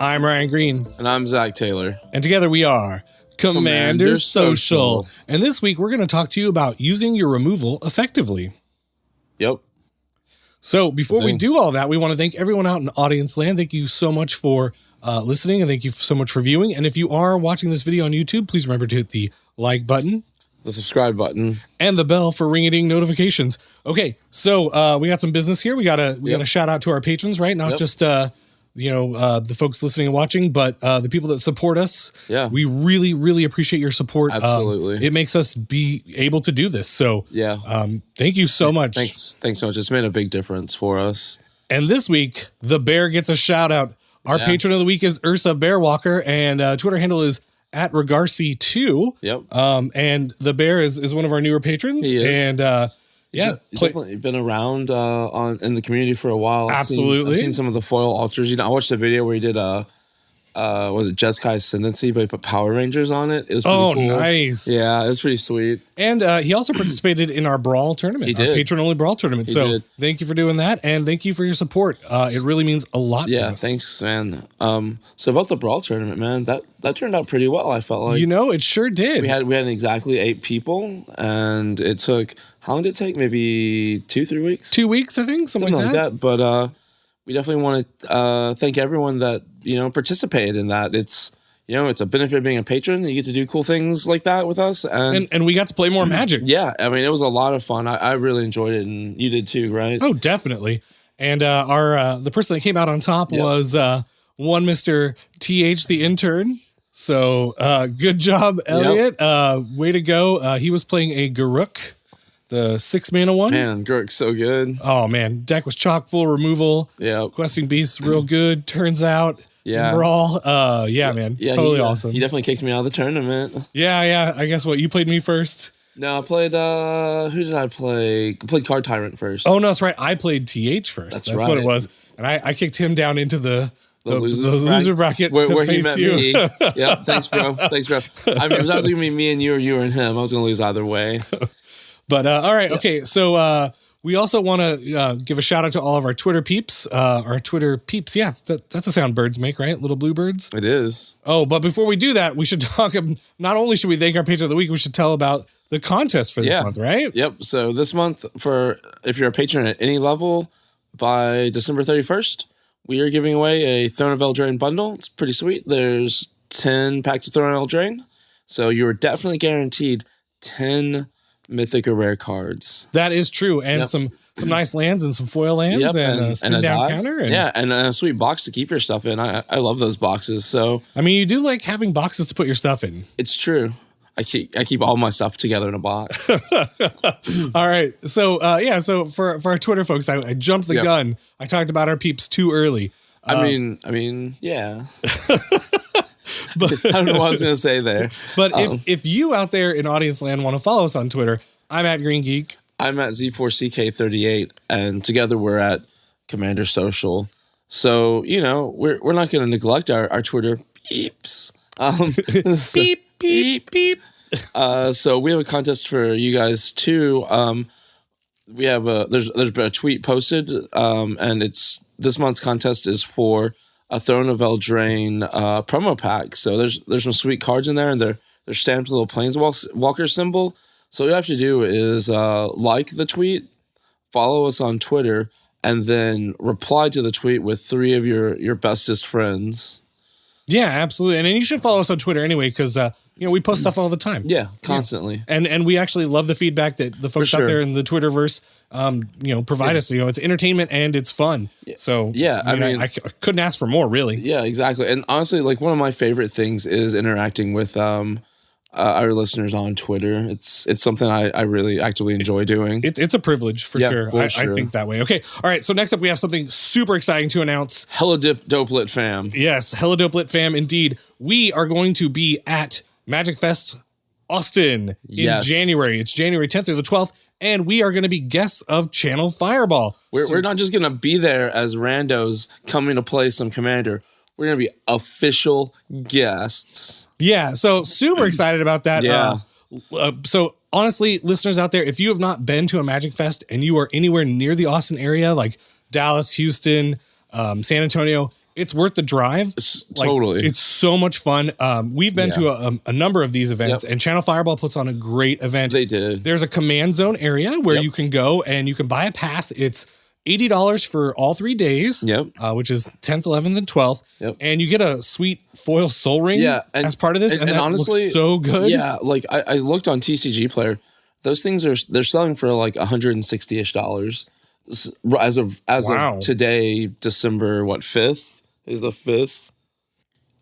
I'm Ryan Green. And I'm Zack Taylor. And together we are Commander Social. And this week we're going to talk to you about using your removal effectively. Yep. So before we do all that, we want to thank everyone out in audience land. Thank you so much for listening, and thank you so much for viewing. And if you are watching this video on YouTube, please remember to hit the like button, the subscribe button, and the bell for ring-a-ding notifications. Okay, so we got some business here. We got to shout out to our patrons, right? Not just the folks listening and watching, but the people that support us. Yeah, we really, really appreciate your support. Absolutely, it makes us be able to do this. So thank you so much. Thanks so much. It's made a big difference for us. And this week, the bear gets a shout out. Our patron of the week is Ursa Bearwalker, and Twitter handle is @Regarcy2. Yep. And the bear is one of our newer patrons. He is. And he's definitely been around in the community for a while. Absolutely. I've seen some of the foil altars. I watched a video where he did was it Jeskai's Ascendancy, but he put Power Rangers on it. It was pretty cool. Nice. Yeah, it was pretty sweet. And he also participated in our Brawl tournament. He did. Our patron-only Brawl tournament. Thank you for doing that, and thank you for your support. It really means a lot to us. Yeah, thanks, man. So about the Brawl tournament, man, that turned out pretty well, I felt like. It sure did. We had exactly 8 people, and it took, how long did it take? Maybe 2-3 weeks? 2 weeks, I think, something like that. But we definitely want to thank everyone that participated in that. It's it's a benefit of being a patron. You get to do cool things like that with us, and we got to play more Magic. Yeah, I mean, it was a lot of fun. I really enjoyed it, and you did too, right? Oh, definitely. And the person that came out on top was one Mr. TH the intern. So good job, Elliot. Way to go. He was playing a Garruk, the 6-mana one. Man, Garruk's so good. Oh, man. Deck was chock full removal. Yeah. Questing Beasts, real good. Turns out. Yeah. Brawl. Man. Yeah, totally awesome. He definitely kicked me out of the tournament. Yeah. I guess what? You played me first? No, I played, who did I play? I played Card Tyrant first. Oh, no, that's right. I played TH first. That's right. What it was. And I kicked him down into the loser bracket where to he face met you. me. Yeah, thanks, bro. I mean, it was either going to be me and you or you and him. I was going to lose either way. But all right, okay. So we also want to give a shout out to all of our Twitter peeps. Our Twitter peeps, that's a sound birds make, right? Little blue birds. It is. Oh, but before we do that, we should talk. Not only should we thank our patron of the week, we should tell about the contest for this month, right? Yep. So this month, if you're a patron at any level, by December 31st, we are giving away a Throne of Eldraine bundle. It's pretty sweet. There's 10 packs of Throne of Eldraine, so you're definitely guaranteed 10 mythic or rare cards. That is true, and some nice lands and some foil lands and a spin down counter. And a sweet box to keep your stuff in. I love those boxes. So I mean, you do like having boxes to put your stuff in. It's true. I keep all my stuff together in a box. All right. So so for our Twitter folks, I jumped the gun. I talked about our peeps too early. I mean, yeah. But I don't know what I was going to say there. But if you out there in audience land want to follow us on Twitter, I'm at Green Geek. I'm at Z4CK38, and together we're at Commander Social. So, we're not going to neglect our Twitter peeps. Beep, beep, beep. So we have a contest for you guys too. We have there's been a tweet posted, and this month's contest is for a Throne of Eldraine promo pack. So there's some sweet cards in there, and they're stamped with a little Planeswalker symbol. So all you have to do is like the tweet, follow us on Twitter, and then reply to the tweet with 3 of your bestest friends. Yeah, absolutely. And you should follow us on Twitter anyway, because we post stuff all the time. Yeah, constantly. Yeah. And we actually love the feedback that the folks out there in the Twitterverse provide us. It's entertainment and it's fun. So I couldn't ask for more, really. Yeah, exactly. And honestly, like, one of my favorite things is interacting with our listeners on Twitter. It's something I really actively enjoy doing. It's a privilege for sure. I think that way. Okay. All right. So next up, we have something super exciting to announce. Hella dope lit fam. Yes, hella dope lit fam. Indeed, we are going to be at Magic Fest Austin in January. It's January 10th through the 12th. And we are going to be guests of Channel Fireball. We're not just going to be there as randos coming to play some Commander. We're going to be official guests. Yeah, so super excited about that. Yeah. So honestly, listeners out there, if you have not been to a Magic Fest and you are anywhere near the Austin area, like Dallas, Houston, San Antonio, it's worth the drive. Totally. It's so much fun. We've been to a number of these events, and Channel Fireball puts on a great event. They did. There's a command zone area where you can go and you can buy a pass. It's $80 for all 3 days, which is 10th, 11th, and 12th. And you get a sweet foil soul ring as part of this. And that honestly looks so good. Yeah, like I looked on TCG Player. Those things they're selling for like $160-ish as of today, December 5th is the 5th,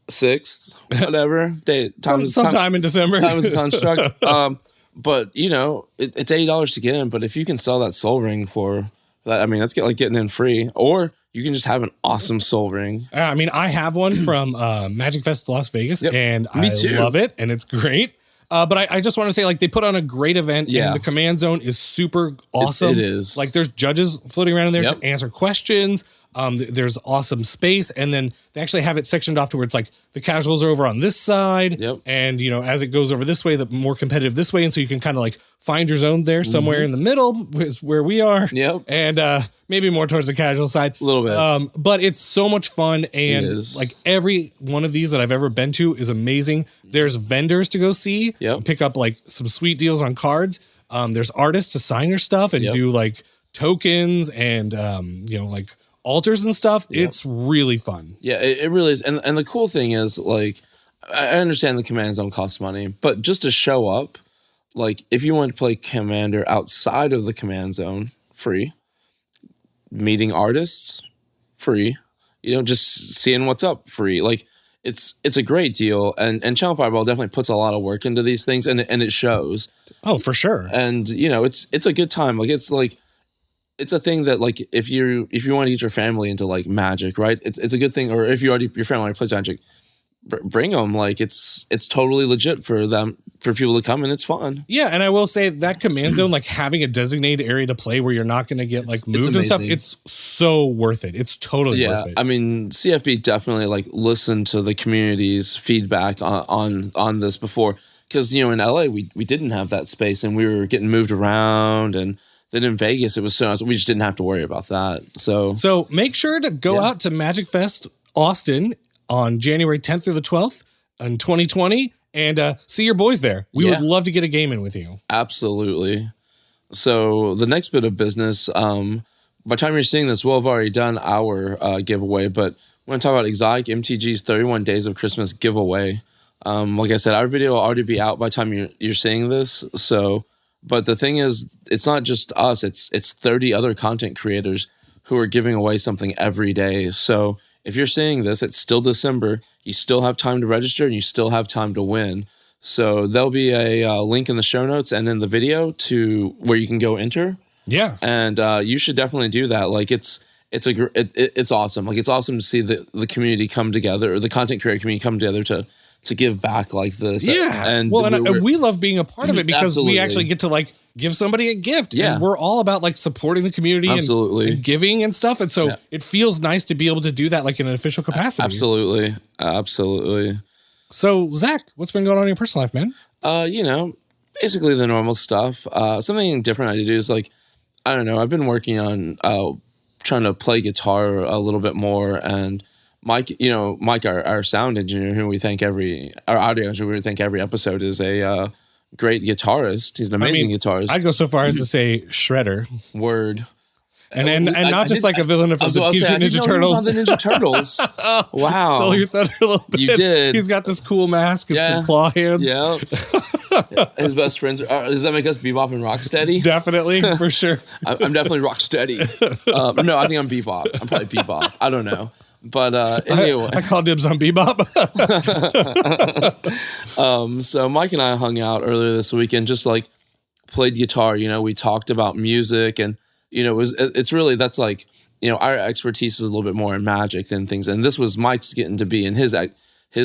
6th, whatever day. Sometime in December. Time is a construct. But you know, it's $80 to get in. But if you can sell that soul ring for that, I mean, that's like getting in free. Or you can just have an awesome soul ring. I mean, I have one from Magic Fest Las Vegas, and Me too. Love it, and it's great. But I just want to say, like, they put on a great event, and the command zone is super awesome. It is. Like, there's judges floating around in there to answer questions. There's awesome space, and then they actually have it sectioned off to where it's like the casuals are over on this side, and you know, as it goes over this way, the more competitive this way, and so you can kind of like find your zone there somewhere in the middle is where we are, and maybe more towards the casual side a little bit. But it's so much fun, and like every one of these that I've ever been to is amazing. There's vendors to go see, pick up like some sweet deals on cards. There's artists to sign your stuff and do like tokens and you know, like altars and stuff. It's really fun. Yeah, it really is. And the cool thing is, like, I understand the command zone costs money, but just to show up, like, if you want to play Commander outside of the command zone, free. Meeting artists, free. You know, just seeing what's up, free. Like, it's a great deal. And Channel Fireball definitely puts a lot of work into these things, and it shows. Oh, for sure. And, you know, it's a good time. Like, it's a thing that, like, if you want to get your family into like Magic, right? It's a good thing. Or if your family already plays Magic, bring them. Like, it's totally legit for people to come, and it's fun. Yeah, and I will say that command zone, like having a designated area to play where you're not going to get like moved and stuff, it's so worth it. It's totally worth it. I mean, CFB definitely like listened to the community's feedback on this before, because you know, in LA we didn't have that space, and we were getting moved around, and then in Vegas, it was so nice. We just didn't have to worry about that. So make sure to go out to Magic Fest Austin on January 10th through the 12th in 2020 and see your boys there. We would love to get a game in with you. Absolutely. So the next bit of business, by the time you're seeing this, we'll have already done our giveaway, but we're going to talk about Exotic MTG's 31 Days of Christmas giveaway. Like I said, our video will already be out by the time you're seeing this. But the thing is, it's not just us. It's 30 other content creators who are giving away something every day. So if you're seeing this, it's still December. You still have time to register, and you still have time to win. So there'll be a link in the show notes and in the video to where you can go enter. Yeah, and you should definitely do that. Like it's awesome. Like it's awesome to see the community come together, or the content creator community come together to give back like this. Yeah. And we love being a part of it because we actually get to like give somebody a gift. Yeah. And we're all about like supporting the community and giving and stuff. And so it feels nice to be able to do that like in an official capacity. Absolutely. So Zach, what's been going on in your personal life, man? You know, basically the normal stuff. Something different I do is like, I don't know, I've been working on trying to play guitar a little bit more, and Mike, our sound engineer, who we thank our audio engineer, we thank every episode, is a great guitarist. He's an amazing guitarist. I'd go so far as to say shredder. Word. And not just like a villain from the Teenage Mutant Ninja Turtles. The Ninja Turtles. Wow. Stole your thunder a little bit. You did. He's got this cool mask and some claw hands. Yeah. His best friends does that make us Bebop and Rocksteady? Definitely, for sure. I'm definitely Rocksteady. No, I think I'm Bebop. I'm probably Bebop. I don't know. But anyway, I call dibs on Bebop. So Mike and I hung out earlier this weekend, just like played guitar. You know, we talked about music, and you know, it's really, that's like, you know, our expertise is a little bit more in Magic than things, and this was Mike's getting to be in his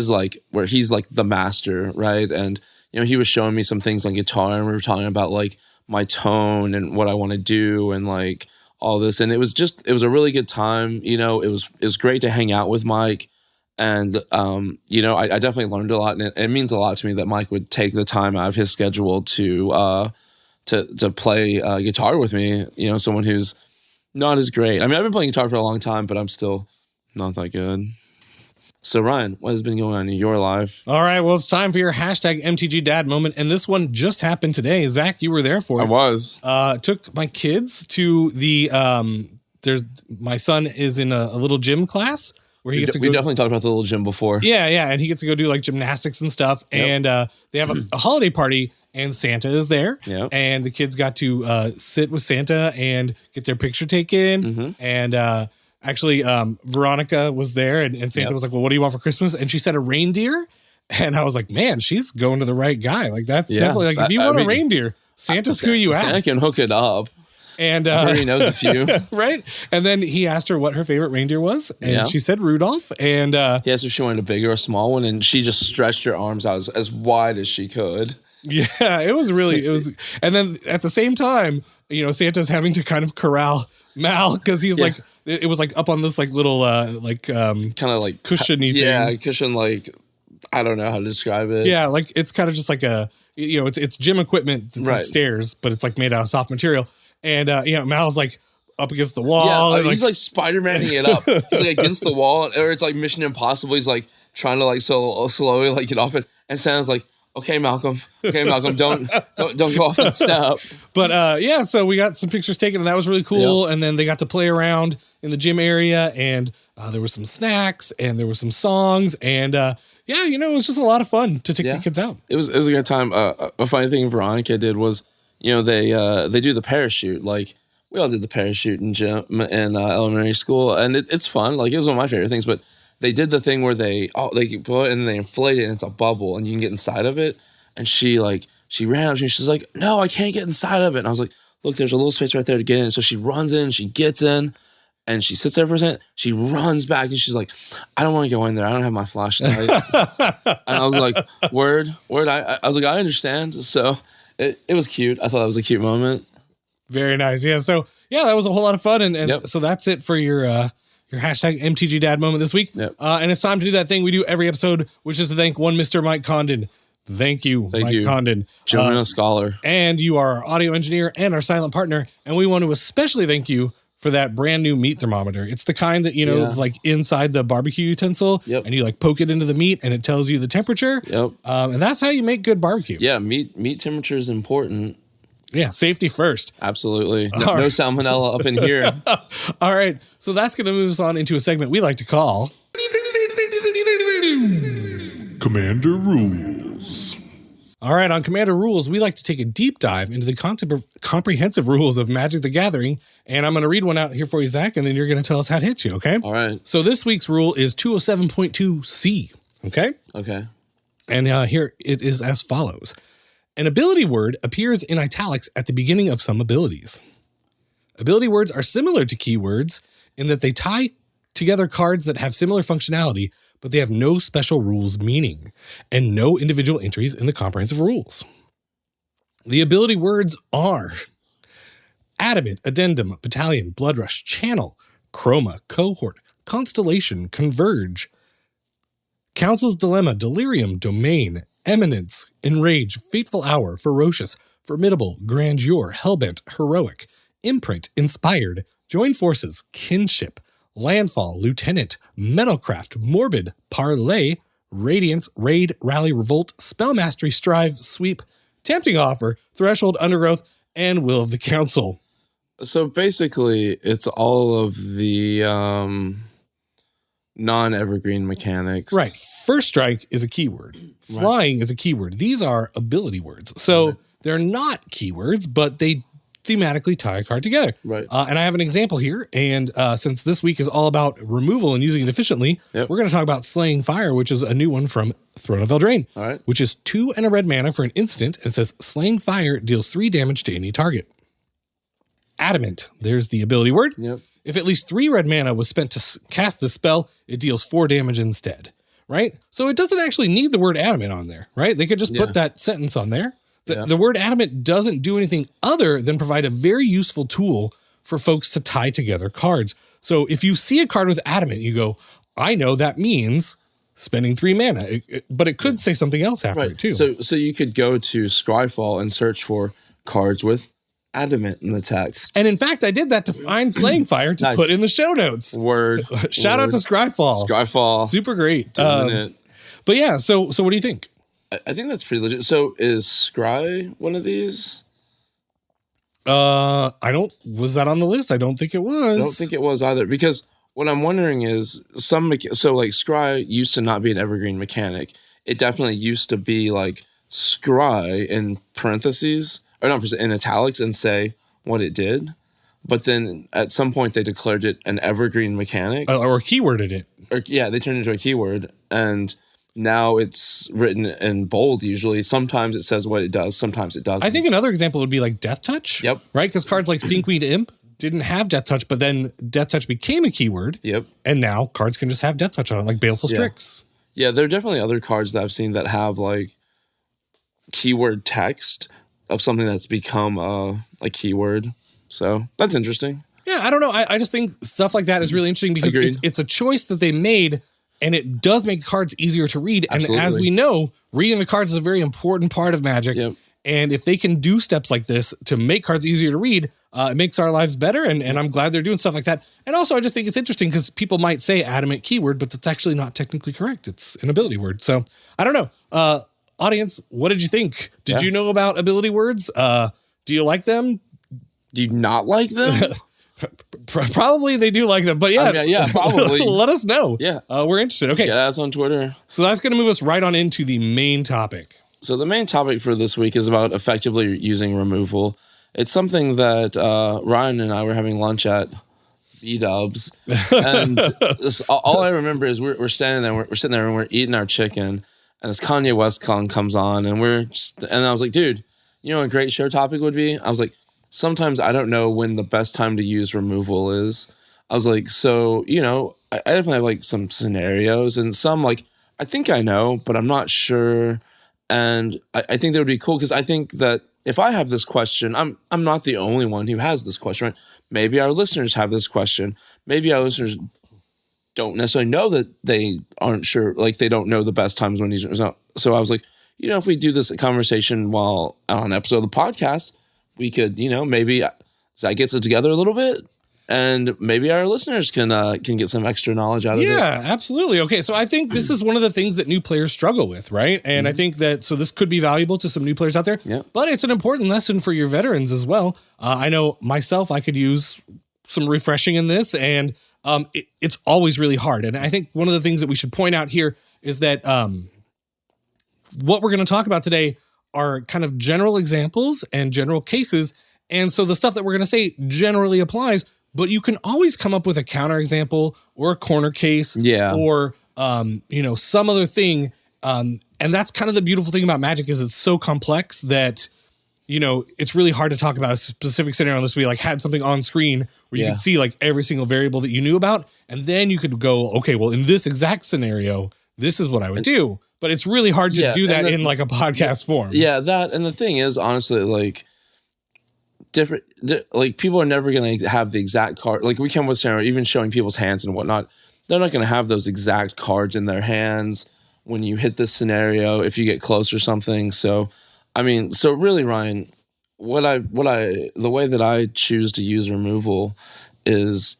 like where he's like the master, right? And you know, he was showing me some things on guitar, and we were talking about like my tone and what I want to do, and like all this, and it was a really good time. You know, it was great to hang out with Mike, and you know, I definitely learned a lot, and it means a lot to me that Mike would take the time out of his schedule to play guitar with me. You know, someone who's not as great. I mean, I've been playing guitar for a long time, but I'm still not that good. So, Ryan, what has been going on in your life? All right, well, it's time for your hashtag MTG Dad Moment, and this one just happened today. Zach, you were there for it. I was. Took my kids to the my son is in a little gym class where he gets to go. We definitely talked about the little gym before. Yeah, and he gets to go do like gymnastics and stuff. Yep. And they have a holiday party, and Santa is there. Yep. And the kids got to sit with Santa and get their picture taken. Mm-hmm. And actually, Veronica was there, and Santa was like, "Well, what do you want for Christmas?" And she said a reindeer. And I was like, "Man, she's going to the right guy. Like that's definitely like if you want a reindeer, Santa's who you ask. Santa can hook it up." And he already knows a few. Right? And then he asked her what her favorite reindeer was, and she said Rudolph. And he asked if she wanted a big or a small one, and she just stretched her arms out as wide as she could. Yeah, it was. And then at the same time, Santa's having to kind of corral Mal because he's like, it was like up on this like little kind of like cushiony thing. Yeah, cushion like. I don't know how to describe it. Yeah, like it's kind of just like it's gym equipment that's upstairs, but it's like made out of soft material. And Mal's like up against the wall. Yeah, he's like Spider-Man-ing it up. He's like against the wall, or it's like Mission Impossible. He's like trying to like so slowly like get off it. And Santa's like, okay, Malcolm, don't go off that step. But so we got some pictures taken, and that was really cool. Yep. And then they got to play around in the gym area, and there were some snacks, and there were some songs, and it was just a lot of fun to take the kids out. It was a good time. A funny thing Veronica did was, they do the parachute. Like we all did the parachute in gym in elementary school, and it's fun. Like it was one of my favorite things. But they did the thing where they pull it and then they inflate it, and it's a bubble, and you can get inside of it. And she ran up to me. She's like, "No, I can't get inside of it." And I was like, "Look, there's a little space right there to get in." So she runs in, she gets in. And she sits there for a second. She runs back and she's like, "I don't want to go in there. I don't have my flashlight." And I was like, word. I was like, I understand. So it was cute. I thought that was a cute moment. Very nice. Yeah. So that was a whole lot of fun. And so that's it for your hashtag MTG Dad Moment this week. Yep. And it's time to do that thing we do every episode, which is to thank one Mr. Mike Condon. Thank you, Mike Condon. Gentleman scholar. And you are our audio engineer and our silent partner. And we want to especially thank you for that brand new meat thermometer. It's the kind that, it's like inside the barbecue utensil and you like poke it into the meat and it tells you the temperature. Yep. And that's how you make good barbecue. Yeah. Meat temperature is important. Yeah. Safety first. Absolutely. No salmonella up in here. All right. So that's going to move us on into a segment we like to call Commander Rules. All right, on Commander Rules, we like to take a deep dive into the comprehensive rules of Magic the Gathering, and I'm going to read one out here for you, Zach, and then you're going to tell us how it hits you, okay? All right. So this week's rule is 207.2C, okay? Okay. And here it is as follows. An ability word appears in italics at the beginning of some abilities. Ability words are similar to keywords in that they tie together cards that have similar functionality, but they have no special rules meaning and no individual entries in the comprehensive rules. The ability words are Adamant, Addendum, Battalion, Blood Rush, Channel, Chroma, Cohort, Constellation, Converge, Council's Dilemma, Delirium, Domain, Eminence, Enrage, Fateful Hour, Ferocious, Formidable, Grandeur, Hellbent, Heroic, Imprint, Inspired, Join Forces, Kinship, Landfall, Lieutenant, Metalcraft, Morbid, Parlay, Radiance, Raid, Rally, Revolt, Spell Mastery, Strive, Sweep, Tempting Offer, Threshold, Undergrowth, and Will of the Council. So basically, it's all of the non-evergreen mechanics. Right. First Strike is a keyword. Flying is a keyword. These are ability words. So they're not keywords, but they thematically tie a card together. Right. And I have an example here. And since this week is all about removal and using it efficiently, we're going to talk about Slaying Fire, which is a new one from Throne of Eldraine. All right. Which is 2 and a red mana for an instant. And it says Slaying Fire deals 3 damage to any target. Adamant. There's the ability word. Yep. If at least 3 red mana was spent to cast the spell, it deals 4 damage instead. Right? So it doesn't actually need the word adamant on there. Right? They could just put that sentence on there. The word adamant doesn't do anything other than provide a very useful tool for folks to tie together cards. So if you see a card with adamant, you go, I know that means spending 3 mana, but it could say something else after it too. So you could go to Scryfall and search for cards with adamant in the text. And in fact, I did that to find Slaying Fire to put in the show notes. Word. Shout out to Scryfall. Scryfall. Super great. Doing it. But yeah, so what do you think? I think that's pretty legit. So is Scry one of these? Was that on the list? I don't think it was. I don't think it was either, because what I'm wondering is so like Scry used to not be an evergreen mechanic. It definitely used to be like Scry in parentheses, or not in italics, and say what it did. But then at some point they declared it an evergreen mechanic. Or keyworded it. They turned it into a keyword, and now it's written in bold usually. Sometimes it says what it does, sometimes it doesn't. I think another example would be like Death Touch. Yep. Right? Because cards like Stinkweed Imp didn't have Death Touch, but then Death Touch became a keyword. Yep. And now cards can just have Death Touch on it, like Baleful Strix. Yeah, there are definitely other cards that I've seen that have like keyword text of something that's become a keyword. So that's interesting. Yeah, I don't know. I just think stuff like that is really interesting because it's a choice that they made, and it does make cards easier to read. Absolutely. And as we know, reading the cards is a very important part of Magic. Yep. And if they can do steps like this to make cards easier to read, it makes our lives better. And I'm glad they're doing stuff like that. And also, I just think it's interesting because people might say adamant keyword, but that's actually not technically correct. It's an ability word. So I don't know. Audience, what did you think? Did you know about ability words? Do you like them? Do you not like them? Probably they do like them, but probably. Let us know. Yeah. We're interested. Okay. Get us on Twitter. So that's going to move us right on into the main topic. So the main topic for this week is about effectively using removal. It's something that Ryan and I were having lunch at B-Dubs. And all I remember is we're standing there, we're sitting there and we're eating our chicken. And this Kanye West song comes on and I was like, dude, you know what a great show topic would be? I was like, sometimes I don't know when the best time to use removal is. I was like, so, I definitely have like some scenarios and some like, I think I know, but I'm not sure. And I think that would be cool because I think that if I have this question, I'm not the only one who has this question, right? Maybe our listeners have this question. Maybe our listeners don't necessarily know that they aren't sure, like they don't know the best times when using it. So I was like, if we do this conversation while on an episode of the podcast, we could, maybe Zach gets it together a little bit. And maybe our listeners can get some extra knowledge out of it. Yeah, absolutely. Okay, so I think this is one of the things that new players struggle with, right? And I think that, so this could be valuable to some new players out there, but it's an important lesson for your veterans as well. I know myself, I could use some refreshing in this, and it's always really hard. And I think one of the things that we should point out here is that what we're going to talk about today are kind of general examples and general cases. And so the stuff that we're going to say generally applies, but you can always come up with a counterexample or a corner case or, some other thing. And that's kind of the beautiful thing about Magic is it's so complex that, it's really hard to talk about a specific scenario unless we like had something on screen where you could see like every single variable that you knew about. And then you could go, okay, well, in this exact scenario, this is what I would do. But it's really hard to do that in like a podcast form. Yeah, that. And the thing is, honestly, like, like people are never going to have the exact card. Like we come with scenario, even showing people's hands and whatnot, they're not going to have those exact cards in their hands when you hit this scenario if you get close or something. So really, Ryan, the way that I choose to use removal is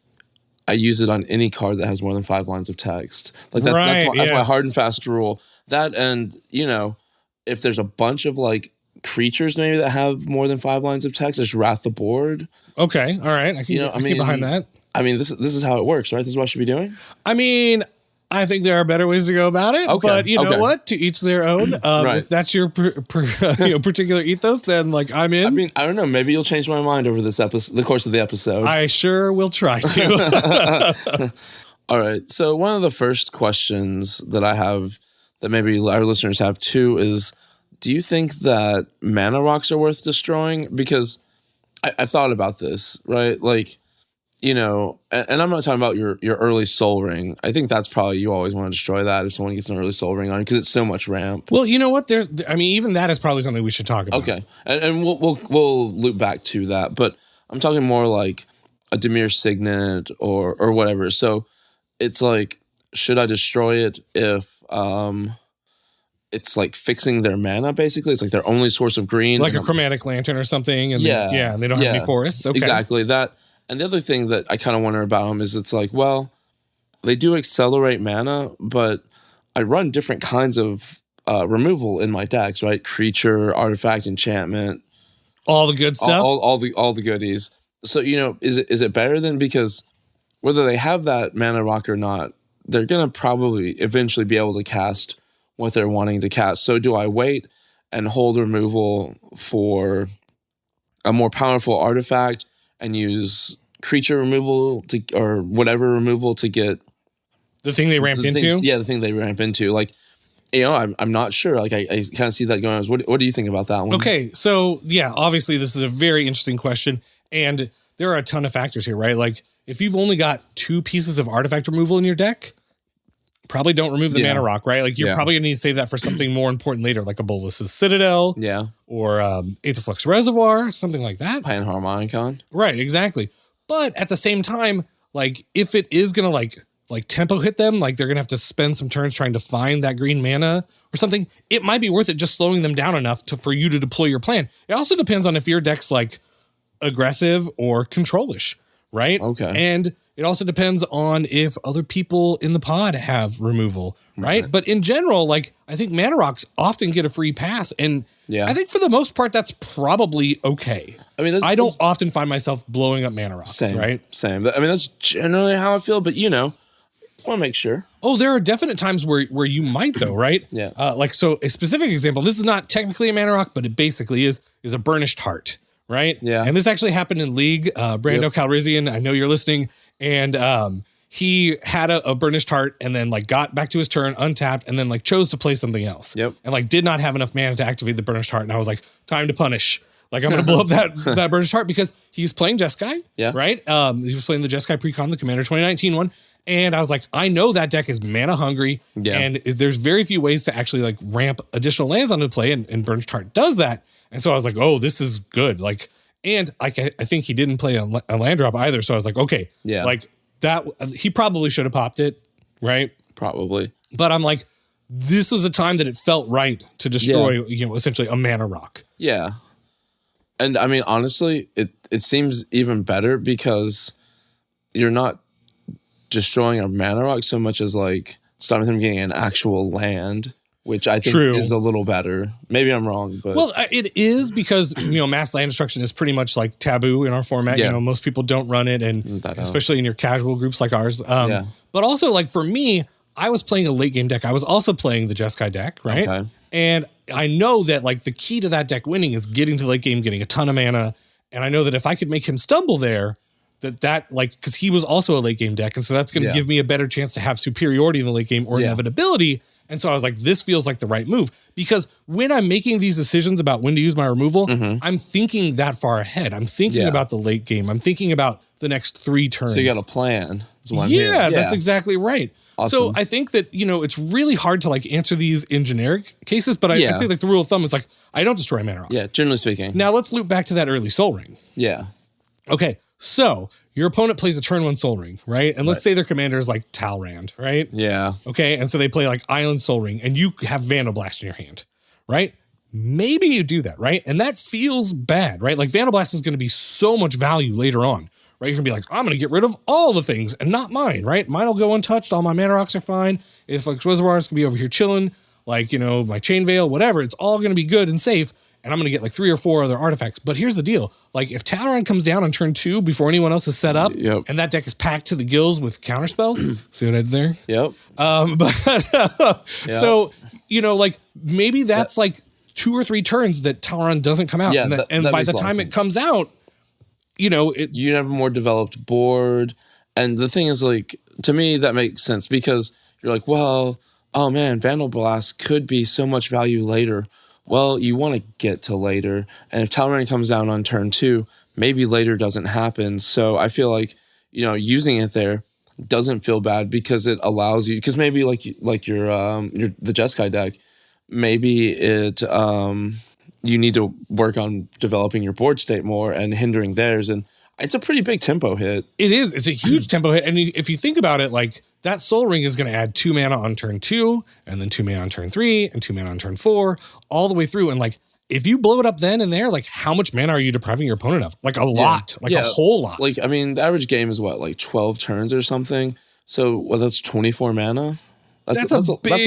I use it on any card that has more than 5 lines of text. Like that's my hard and fast rule. That, and if there's a bunch of like creatures maybe that have more than 5 lines of text, just wrath the board. Okay, all right. I can get behind that. This is how it works, right? This is what I should be doing. I think there are better ways to go about it, but you know what? To each their own. Right. If that's your particular ethos, then like I'm in. I don't know. Maybe you'll change my mind over this episode, the course of the episode. I sure will try to. All right. So one of the first questions that I have that maybe our listeners have too is, do you think that mana rocks are worth destroying? Because I thought about this, right? Like, and I'm not talking about your early Soul Ring. I think that's probably, you always want to destroy that if someone gets an early Soul Ring on, because it's so much ramp. Well, you know what? Even that is probably something we should talk about. Okay, and we'll loop back to that, but I'm talking more like a Dimir Signet or whatever. So it's like, should I destroy it if it's like fixing their mana, basically. It's like their only source of green. Like a chromatic lantern or something. And and they don't have any forests. Okay. Exactly. That. And the other thing that I kind of wonder about them is it's like, well, they do accelerate mana, but I run different kinds of removal in my decks, right? Creature, artifact, enchantment. All the good stuff? All the goodies. So, is it better than, because whether they have that mana rock or not, they're going to probably eventually be able to cast what they're wanting to cast. So do I wait and hold removal for a more powerful artifact and use creature removal or whatever removal to get the thing they ramped into? Yeah, the thing they ramp into. Like, I'm not sure. Like, I kind of see that going on. What do you think about that one? Okay, so yeah, obviously this is a very interesting question, and there are a ton of factors here, right? Like, if you've only got 2 pieces of artifact removal in your deck, probably don't remove the mana rock, right? Like, you're probably gonna need to save that for something more important later, like a Bolus's Citadel, or Aetherflux Reservoir, something like that. Panharmonicon. Right, exactly. But at the same time, like, if it is gonna like tempo hit them, like they're gonna have to spend some turns trying to find that green mana or something, it might be worth it just slowing them down enough for you to deploy your plan. It also depends on if your deck's like aggressive or controlish, right? Okay. And it also depends on if other people in the pod have removal, right? But in general, like, I think mana rocks often get a free pass, and I think for the most part that's probably okay. I mean, I don't often find myself blowing up mana rocks, right? Same. I mean, that's generally how I feel, but I want to make sure. Oh, there are definite times where you might, though, right? Like, so a specific example, this is not technically a mana rock, but it basically is a Burnished Heart, right? Yeah. And this actually happened in League. Brando Calrissian, I know you're listening, and he had a Burnished Heart and then like got back to his turn, untapped, and then like chose to play something else. Yep. And like did not have enough mana to activate the Burnished Heart, and I was like, time to punish. Like, I'm going to blow up that Burnished Heart because he's playing Jeskai, right? He was playing the Jeskai Precon, the Commander 2019 one. And I was like, I know that deck is mana hungry, and there's very few ways to actually like ramp additional lands onto play, and Burnished Heart does that. And so I was like, oh, this is good. Like, and I think he didn't play a land drop either. So I was like, okay, like that, he probably should have popped it, right? Probably. But I'm like, this was a time that it felt right to destroy, essentially a mana rock. Yeah. And I mean, honestly, it seems even better because you're not destroying a mana rock so much as like stopping them getting an actual land, which I think is a little better. Maybe I'm wrong, but it is because mass land destruction is pretty much like taboo in our format. Most people don't run it, and especially in your casual groups like ours. But also, like, for me, I was playing a late game deck. I was also playing the Jeskai deck, right? Okay. And I know that like the key to that deck winning is getting to late game, getting a ton of mana, and I know that if I could make him stumble there, that like, because he was also a late game deck, and so that's going to give me a better chance to have superiority in the late game or inevitability. And so I was like, this feels like the right move, because when I'm making these decisions about when to use my removal, I'm thinking that far ahead. I'm thinking about the late game. I'm thinking about the next 3 turns. So you got a plan. That's exactly right. Awesome. So I think that, it's really hard to like answer these in generic cases, but I'd say like the rule of thumb is like, I don't destroy mana rock. Yeah, generally speaking. Now let's loop back to that early Soul Ring. Yeah. Okay. So your opponent plays a turn 1 Soul Ring, right? And let's say their commander is like Talrand, right? Yeah. Okay. And so they play like Island Soul Ring, and you have Vandal Blast in your hand, right? Maybe you do that, right? And that feels bad, right? Like, Vandal Blast is going to be so much value later on, right? You're going to be like, I'm going to get rid of all the things and not mine, right? Mine will go untouched. All my mana rocks are fine. If like Reservoirs can be over here chilling, like, my Chain Veil, whatever, it's all going to be good and safe. And I'm going to get like 3 or 4 other artifacts. But here's the deal. Like, if Talrand comes down on turn 2 before anyone else is set up, and that deck is packed to the gills with counterspells, see what I did there? Yep. So, like, maybe that's like 2 or 3 turns that Talrand doesn't come out. And by the time it comes out, you have a more developed board. And the thing is, like, to me, that makes sense, because you're like, well, oh man, Vandal Blast could be so much value later. Well, you want to get to later. And if Talrand comes down on turn 2, maybe later doesn't happen. So I feel like, using it there doesn't feel bad, because it allows you, because maybe like your the Jeskai deck, maybe it you need to work on developing your board state more and hindering theirs. And It's a pretty big tempo hit. It is. It's a huge tempo hit. And if you think about it, like that Soul Ring is going to add 2 mana on turn 2, and then 2 mana on turn 3, and 2 mana on turn 4, all the way through. And like, if you blow it up then and there, like how much mana are you depriving your opponent of? Like a lot, like a whole lot. Like, I mean, the average game is what, like 12 turns or something. So that's 24 mana. That's a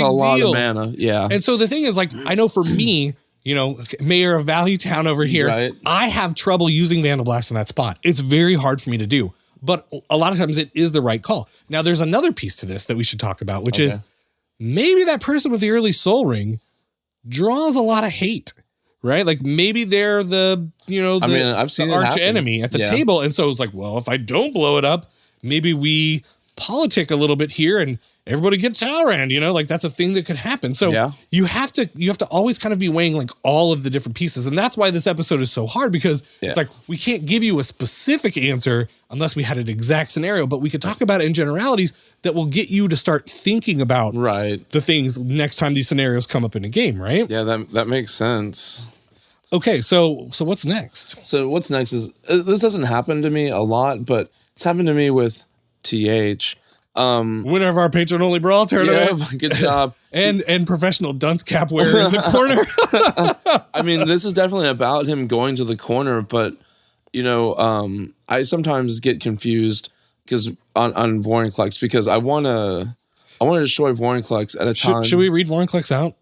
lot of mana. Yeah. And so the thing is, like, I know for me, you know, mayor of Valley Town over here, right. I have trouble using Vandal Blast in that spot. It's very hard for me to do, but a lot of times it is the right call. Now, there's another piece to this that we should talk about, which is maybe that person with the early Soul Ring draws a lot of hate, right? Like maybe they're the, you know, I've seen the arch enemy at the table. And so it's like, well, if I don't blow it up, maybe we politic a little bit here and everybody gets Talrand, you know, like that's a thing that could happen. So you have to always kind of be weighing like all of the different pieces. And that's why this episode is so hard, because it's like, we can't give you a specific answer unless we had an exact scenario, but we could talk about it in generalities that will get you to start thinking about the things next time these scenarios come up in a game, right? Yeah, that makes sense. Okay. So what's next? So what's next is, this doesn't happen to me a lot, but it's happened to me with TH. Winner of our patron only brawl tournament. Yeah, good job. and professional dunce cap wearer in the corner. I mean, this is definitely about him going to the corner, but you know, I sometimes get confused because on Vorinclex, because I want to destroy Vorinclex at a time. Should we read Vorinclex out?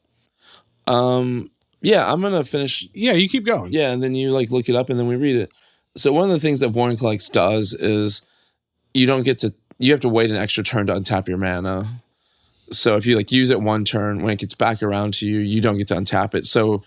Yeah, I'm gonna finish. Yeah, you keep going. Yeah, and then you like look it up and then we read it. So one of the things that Vorinclex does is you have to wait an extra turn to untap your mana. So if you like use it one turn, when it gets back around to you, you don't get to untap it. So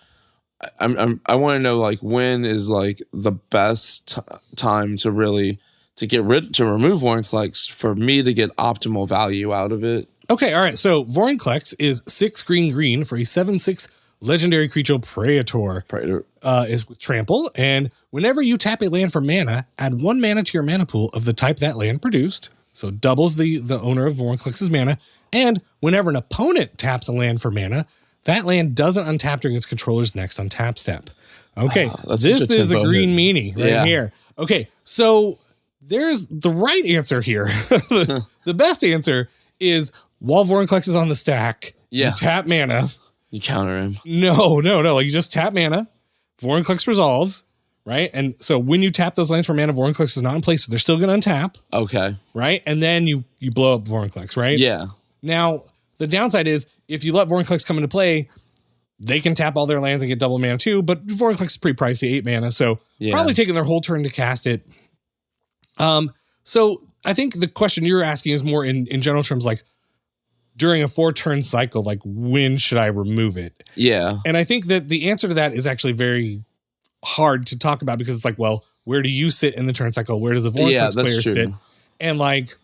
I want to know like when is like the best time to remove Vorinclex for me to get optimal value out of it. Okay, all right. So Vorinclex is 6 green for a 7/6 legendary creature Praetor. Is with trample, and whenever you tap a land for mana, add 1 mana to your mana pool of the type that land produced. So doubles the owner of Vorinclex's mana. And whenever an opponent taps a land for mana, that land doesn't untap during its controller's next untap step. Okay, this is a green meanie right here. Okay, so there's the right answer here. The best answer is while Vorinclex is on the stack, you tap mana. You counter him. No. Like you just tap mana, Vorinclex resolves. Right. And so when you tap those lands for mana, Vorinclex is not in place, so they're still going to untap. Okay. Right. And then you blow up Vorinclex, right? Yeah. Now, the downside is if you let Vorinclex come into play, they can tap all their lands and get double mana too. But Vorinclex is pretty pricey, 8 mana. So probably taking their whole turn to cast it. So I think the question you're asking is more in general terms, like during a 4-turn cycle, like when should I remove it? Yeah. And I think that the answer to that is actually very hard to talk about, because it's like, well, where do you sit in the turn cycle? Where does the Vorinclex player sit? And like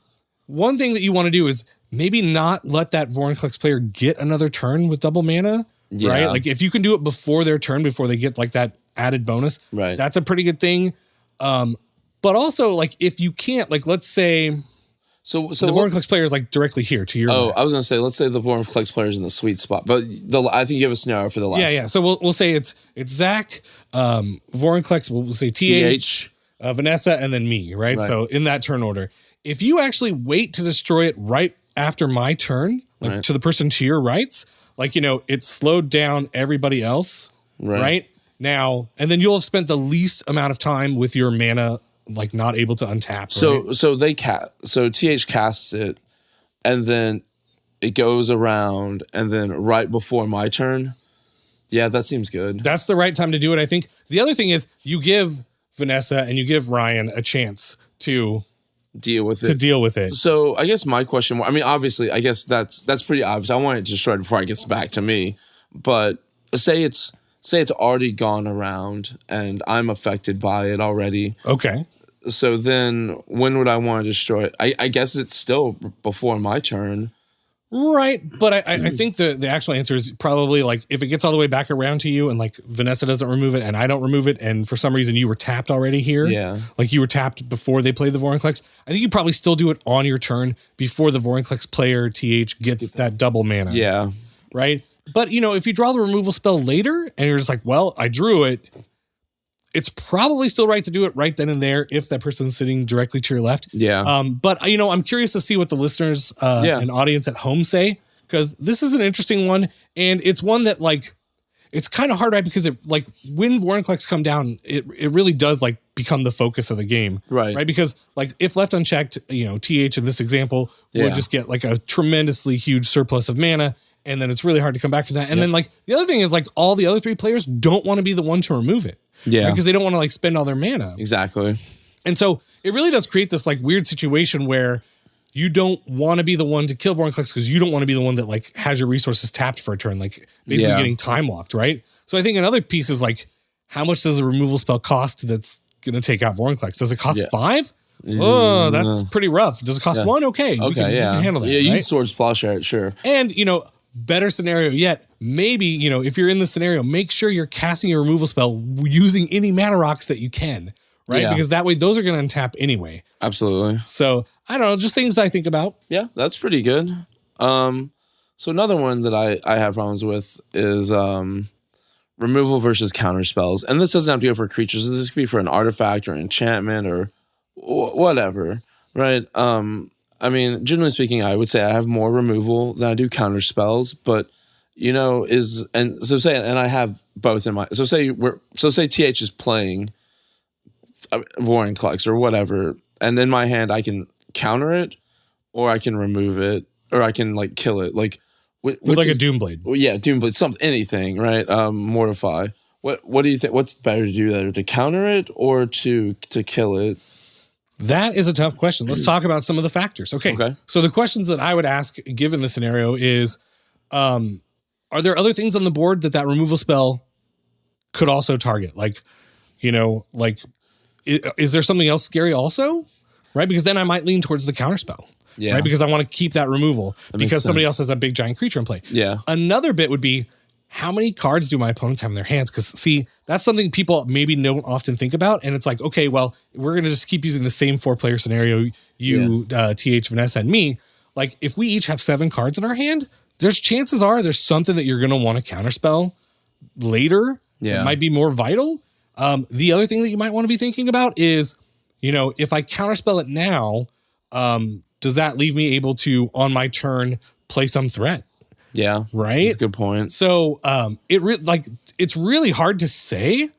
one thing that you want to do is maybe not let that Vorinclex player get another turn with double mana, right? Like if you can do it before their turn, before they get like that added bonus, right? That's a pretty good thing. But also like if you can't, like let's say, so the Vorinclex player is like directly here to your left. I was gonna say, let's say the Vorinclex player is in the sweet spot, but I think you have a scenario for the left. Yeah. So we'll say it's Zack, Vorinclex. We'll say TH, Vanessa, and then me, right? So in that turn order, if you actually wait to destroy it right after my turn, like to the person to your rights, like it slowed down everybody else, right? Now, and then you'll have spent the least amount of time with your mana like not able to untap. So TH casts it, and then it goes around, and then right before my turn. Yeah, that seems good. That's the right time to do it, I think. The other thing is you give Vanessa and you give Ryan a chance to deal with it. So I guess my question, I mean, obviously, I guess that's pretty obvious. I want it destroyed before it gets back to me. But say it's already gone around and I'm affected by it already. Okay. So then when would I want to destroy it? I guess it's still before my turn. Right. But I think the actual answer is probably like if it gets all the way back around to you and like Vanessa doesn't remove it and I don't remove it, and for some reason you were tapped already here. Yeah. Like you were tapped before they played the Vorinclex. I think you probably still do it on your turn before the Vorinclex player TH gets that double mana. Yeah. Right. But if you draw the removal spell later and you're just like, well, I drew it, it's probably still right to do it right then and there if that person's sitting directly to your left. Yeah. But I'm curious to see what the listeners and audience at home say, because this is an interesting one, and it's one that like it's kind of hard, right? Because it like when Vorinclex come down, it really does like become the focus of the game, right? Because like if left unchecked, TH in this example would just get like a tremendously huge surplus of mana, and then it's really hard to come back from that. And then like the other thing is like all the other 3 players don't want to be the one to remove it, because they don't want to like spend all their mana. Exactly. And so it really does create this like weird situation where you don't want to be the one to kill Vorinclex because you don't want to be the one that like has your resources tapped for a turn, like basically getting time locked, right? So I think another piece is like, how much does a removal spell cost that's going to take out Vorinclex? Does it cost 5? Oh, that's pretty rough. Does it cost 1? Okay, we can handle that. Yeah, you right? Swords Plowshare, sure. And better scenario yet, maybe if you're in this scenario, make sure you're casting a removal spell using any mana rocks that you can. Right. Because that way those are going to untap anyway. Absolutely. So I don't know, just things I think about. Yeah, that's pretty good. So another one that I have problems with is removal versus counter spells. And this doesn't have to go for creatures. This could be for an artifact or an enchantment or whatever. Right. I mean, generally speaking, I would say I have more removal than I do counter spells, but and I have both in my, so say TH is playing Vorinclex or whatever, and in my hand I can counter it, or I can remove it, or I can like kill it, like with like a Doomblade. Well, yeah, Doomblade, anything, right? Mortify. What do you think? What's better to do there, to counter it or to kill it? That is a tough question. Let's talk about some of the factors. Okay. So the questions that I would ask, given the scenario, is, are there other things on the board that removal spell could also target? Like, is there something else scary also? Right? Because then I might lean towards the counterspell. Yeah. Right? Because I want to keep that removal because somebody else has a big giant creature in play. Yeah. Another bit would be, how many cards do my opponents have in their hands? Because see, that's something people maybe don't often think about. And it's like, okay, well, we're going to just keep using the same 4-player scenario, TH, Vanessa, and me. Like, if we each have 7 cards in our hand, there's chances are there's something that you're going to want to counterspell later. That might be more vital. The other thing that you might want to be thinking about is, if I counterspell it now, does that leave me able to, on my turn, play some threat? Yeah. Right? That's a good point. So it's really hard to say.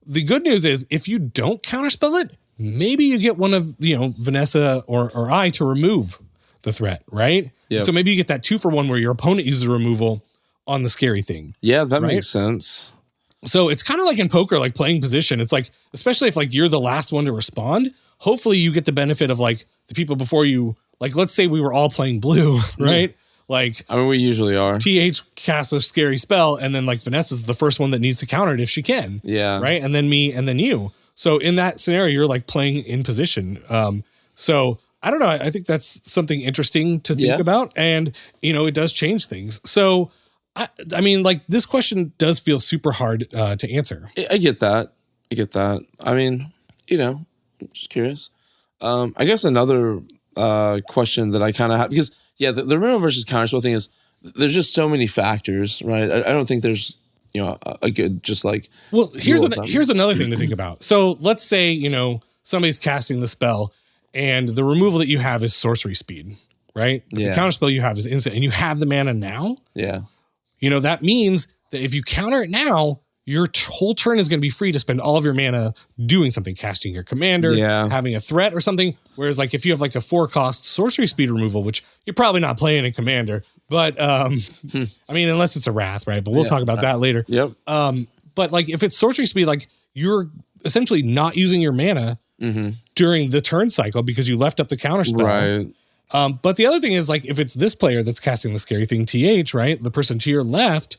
The good news is if you don't counterspell it, maybe you get one of, Vanessa or I to remove the threat, right? Yeah. So maybe you get that 2-for-1 where your opponent uses a removal on the scary thing. Yeah, that makes sense. So it's kind of like in poker, like playing position. It's like, especially if like you're the last one to respond, hopefully you get the benefit of like the people before you, like let's say we were all playing blue, right? Like, I mean, we usually are. TH casts a scary spell, and then like Vanessa's the first one that needs to counter it if she can. Yeah. Right. And then me, and then you. So in that scenario, you're like playing in position. So I don't know. I think that's something interesting to think about, and it does change things. So I mean, like this question does feel super hard to answer. I get that. I mean, just curious. I guess another question that I kind of have, because the removal versus counterspell thing is, there's just so many factors, right? I don't think there's a good just like. Well, here's another thing to think about. So let's say somebody's casting the spell, and the removal that you have is sorcery speed, right? But the counterspell you have is instant, and you have the mana now. Yeah. That means that if you counter it now, your whole turn is going to be free to spend all of your mana doing something, casting your commander, having a threat or something. Whereas like if you have like a 4-cost sorcery speed removal, which you're probably not playing in commander, but I mean, unless it's a wrath, right? But we'll talk about that later. Yep. But like if it's sorcery speed, like you're essentially not using your mana during the turn cycle because you left up the counterspell. Right. But the other thing is like if it's this player that's casting the scary thing, TH, right? The person to your left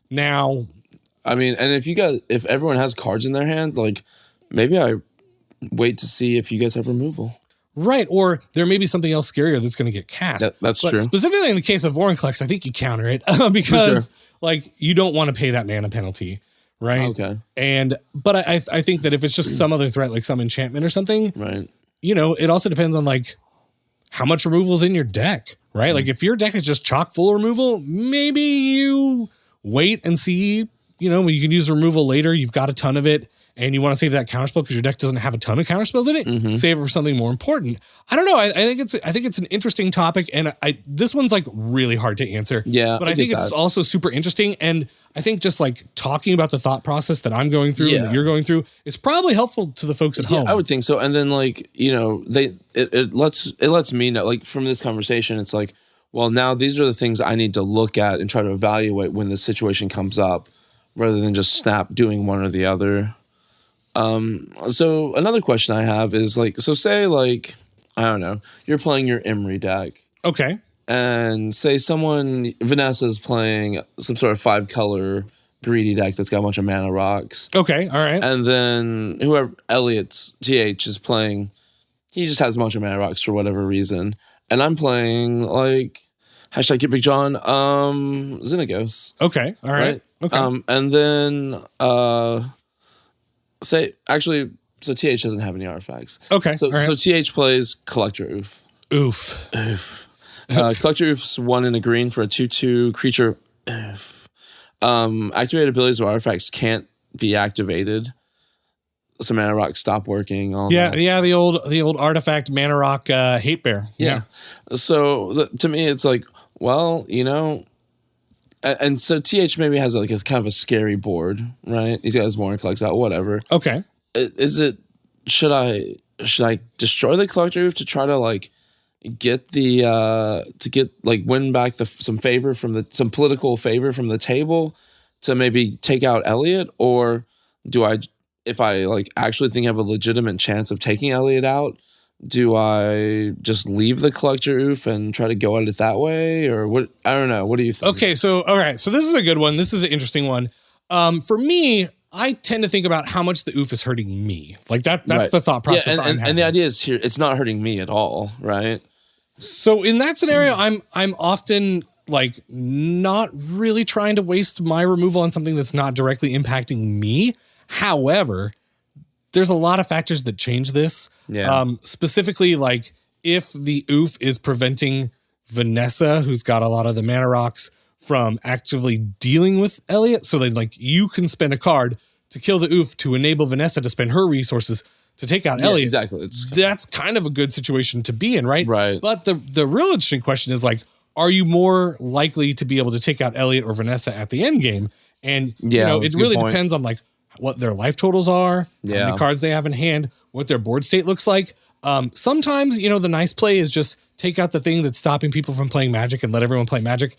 now. I mean, and if everyone has cards in their hand, like maybe I wait to see if you guys have removal. Right. Or there may be something else scarier that's going to get cast. That's true. Specifically in the case of Vorinclex, I think you counter it because like you don't want to pay that mana penalty. Right. Okay. But I think that if it's just some other threat, like some enchantment or something, right. It also depends on like how much removal is in your deck. Right. Like if your deck is just chock full of removal, maybe you wait and see. You can use removal later. You've got a ton of it. and you want to save that counterspell because your deck doesn't have a ton of counterspells in it, save it for something more important. I don't know. I think it's an interesting topic, and this one's like really hard to answer. Yeah, but I think it's also super interesting, and I think just like talking about the thought process that I'm going through and that you're going through is probably helpful to the folks at home. I would think so. And then like, you know, it lets me know, like from this conversation, it's like, well, now these are the things I need to look at and try to evaluate when the situation comes up, rather than just snap doing one or the other. So another question I have is like, so say like, I don't know, you're playing your Emery deck. Okay. And say Vanessa's playing some sort of 5-color greedy deck that's got a bunch of mana rocks. Okay. All right. And then whoever, Elliot's TH is playing, he just has a bunch of mana rocks for whatever reason. And I'm playing like, hashtag Get Big John, Xenagos. Okay. All right. Okay. And then, so TH doesn't have any artifacts. Okay. So TH plays Collector Oof. Oof. Collector Oof's 1 and a green for a 2/2 creature. Oof. Activated abilities or artifacts can't be activated. So mana rocks stop working. The old artifact mana rock hate bear. Yeah. So to me, it's like, well, you know, and so TH maybe has like a kind of a scary board, right? He's got his Warren collects out, whatever. Okay. Should I destroy the Collector Oof to try to like get win back some political favor from the table to maybe take out Elliot, or do I, if I like actually think I have a legitimate chance of taking Elliot out, do I just leave the Collector Oof and try to go at it that way, or what? I don't know. What do you think? Okay, so all right, so this is a good one. This is an interesting one. For me, I tend to think about how much the Oof is hurting me. Like that's right. The thought process. Yeah, and the idea is here, it's not hurting me at all, right? So in that scenario, I'm often like not really trying to waste my removal on something that's not directly impacting me. However, there's a lot of factors that change this. Yeah. Specifically, like if the Oof is preventing Vanessa, who's got a lot of the mana rocks, from actively dealing with Elliot, so then like you can spend a card to kill the Oof to enable Vanessa to spend her resources to take out Elliot. Exactly. That's kind of a good situation to be in, right? Right. But the real interesting question is like, are you more likely to be able to take out Elliot or Vanessa at the end game? And it really depends on like what their life totals are, how many cards they have in hand, what their board state looks like. Sometimes, the nice play is just take out the thing that's stopping people from playing Magic and let everyone play Magic.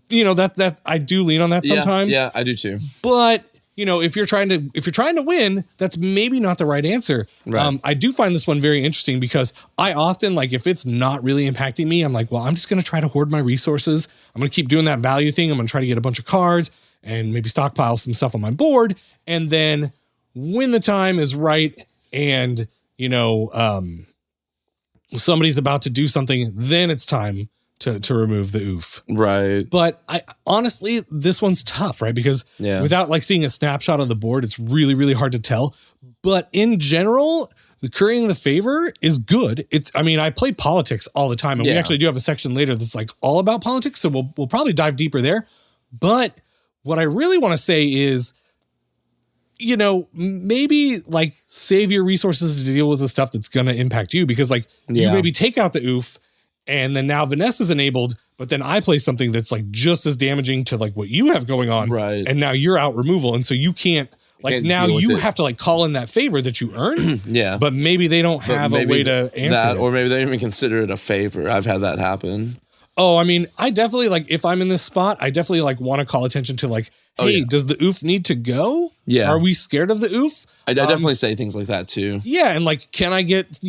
That I do lean on that sometimes. Yeah, I do too. But if you're trying to win, that's maybe not the right answer. Right. I do find this one very interesting because I often, like, if it's not really impacting me, I'm like, well, I'm just going to try to hoard my resources. I'm going to keep doing that value thing. I'm going to try to get a bunch of cards and maybe stockpile some stuff on my board. And then when the time is right and, somebody's about to do something, then it's time to remove the Oof. Right. But I honestly, this one's tough, right? Because without like seeing a snapshot of the board, it's really, really hard to tell. But in general, the currying the favor is good. I play politics all the time, and we actually do have a section later that's like all about politics. So we'll probably dive deeper there. But what I really want to say is, maybe like save your resources to deal with the stuff that's going to impact you, because like you maybe take out the Oof, and then now Vanessa's enabled, but then I play something that's like just as damaging to like what you have going on. Right. And now you're out removal. And so you can't now you have to like call in that favor that you earned. But maybe they don't have a way to answer that, it. Or maybe they don't even consider it a favor. I've had that happen. Oh, I definitely like, if I'm in this spot, I definitely like want to call attention to like, hey, does the Oof need to go? Yeah. Are we scared of the Oof? I definitely say things like that too. Yeah. And like, can I get, a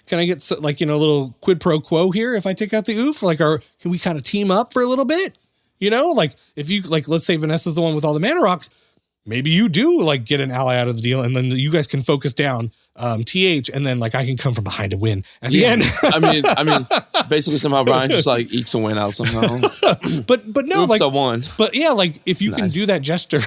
little quid pro quo here if I take out the Oof? Like, can we kind of team up for a little bit? Like if you, like, let's say Vanessa's the one with all the mana rocks. Maybe you do like get an ally out of the deal, and then you guys can focus down TH, and then like I can come from behind to win at the end. I mean, basically somehow Ryan just like ekes a win out somehow. but no, oops, like I won. But yeah, like if you can do that gesture,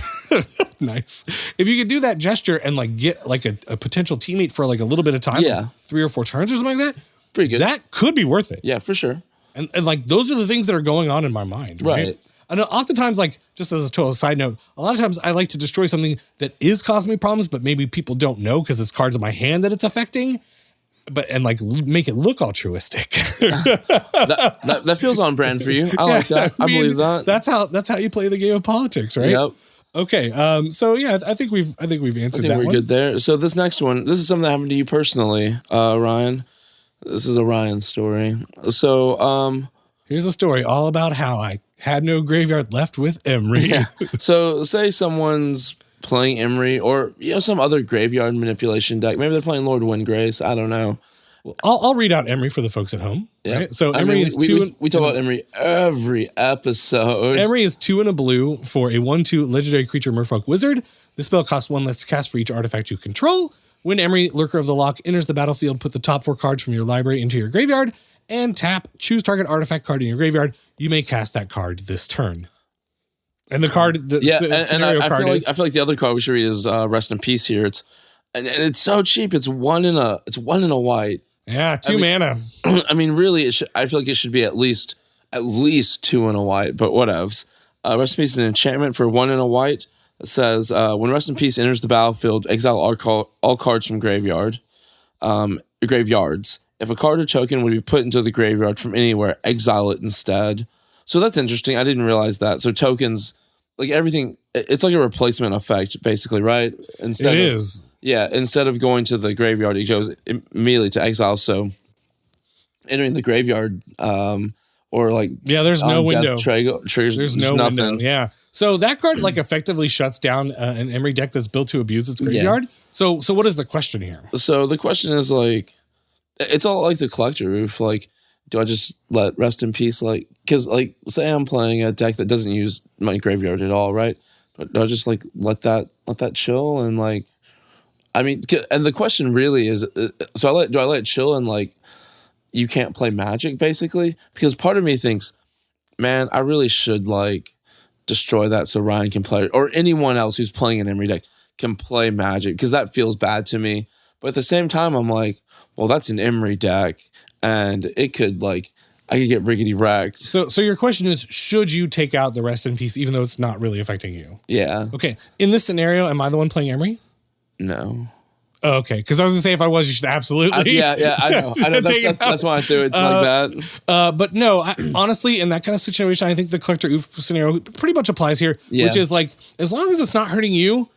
nice. If you can do that gesture and like get like a potential teammate for like a little bit of time, like 3 or 4 turns or something like that, pretty good. That could be worth it. Yeah, for sure. And like those are the things that are going on in my mind, right? I know oftentimes, like, just as a total side note, a lot of times I like to destroy something that is causing me problems, but maybe people don't know because it's cards in my hand that it's affecting, and like make it look altruistic. that feels on brand for you. I like that. I believe that. That's how you play the game of politics, right? Yep. Okay. So yeah, I think we've answered that we're one. good there. So this next one, this is something that happened to you personally, Ryan. This is a Ryan story. So here's a story all about how I had no graveyard left with Emery. Yeah. So say someone's playing Emery or some other graveyard manipulation deck. Maybe they're playing Lord Windgrace. I don't know. Well, I'll read out Emery for the folks at home. Yeah. Right? So Emery is we talk about Emery every episode. Emery is 2 and a blue for a 1/2 legendary creature Merfolk Wizard. This spell costs 1 less to cast for each artifact you control. When Emery, Lurker of the Lock, enters the battlefield, put the top 4 cards from your library into your graveyard and tap, choose target artifact card in your graveyard. You may cast that card this turn. And the card, I feel like the other card we should read is Rest in Peace here. It's so cheap. It's one in a white. Yeah, 2 mana. I mean, really, I feel like it should be at least 2 in a white, but whatevs. Rest in Peace is an enchantment for 1 in a white. It says, when Rest in Peace enters the battlefield, exile all cards from graveyards. If a card or token would be put into the graveyard from anywhere, exile it instead. So that's interesting. I didn't realize that. So tokens, like everything, it's like a replacement effect, basically, right? Instead of going to the graveyard, it goes immediately to exile. So entering the graveyard, there's no window. Triggers. There's no nothing. window. Yeah. So that card effectively shuts down an Emery deck that's built to abuse its graveyard. Yeah. So what is the question here? So the question is it's all like the collector roof. Like, do I just let Rest in Peace? Because say I'm playing a deck that doesn't use my graveyard at all, right? But do I just let that chill and and the question really is, do I let it chill and you can't play Magic basically? Because part of me thinks, man, I really should destroy that so Ryan can play, or anyone else who's playing an Emery deck can play Magic, because that feels bad to me. But at the same time, I'm like, well, that's an Emery deck, and it could I could get riggedy wrecked. So your question is, should you take out the Rest in Peace even though it's not really affecting you? Yeah. Okay. In this scenario, am I the one playing Emery? No. Oh, okay, because I was gonna say if I was, you should absolutely. I know. That's why I threw it like that. But no, honestly, in that kind of situation, I think the collector oof scenario pretty much applies here, which is as long as it's not hurting you,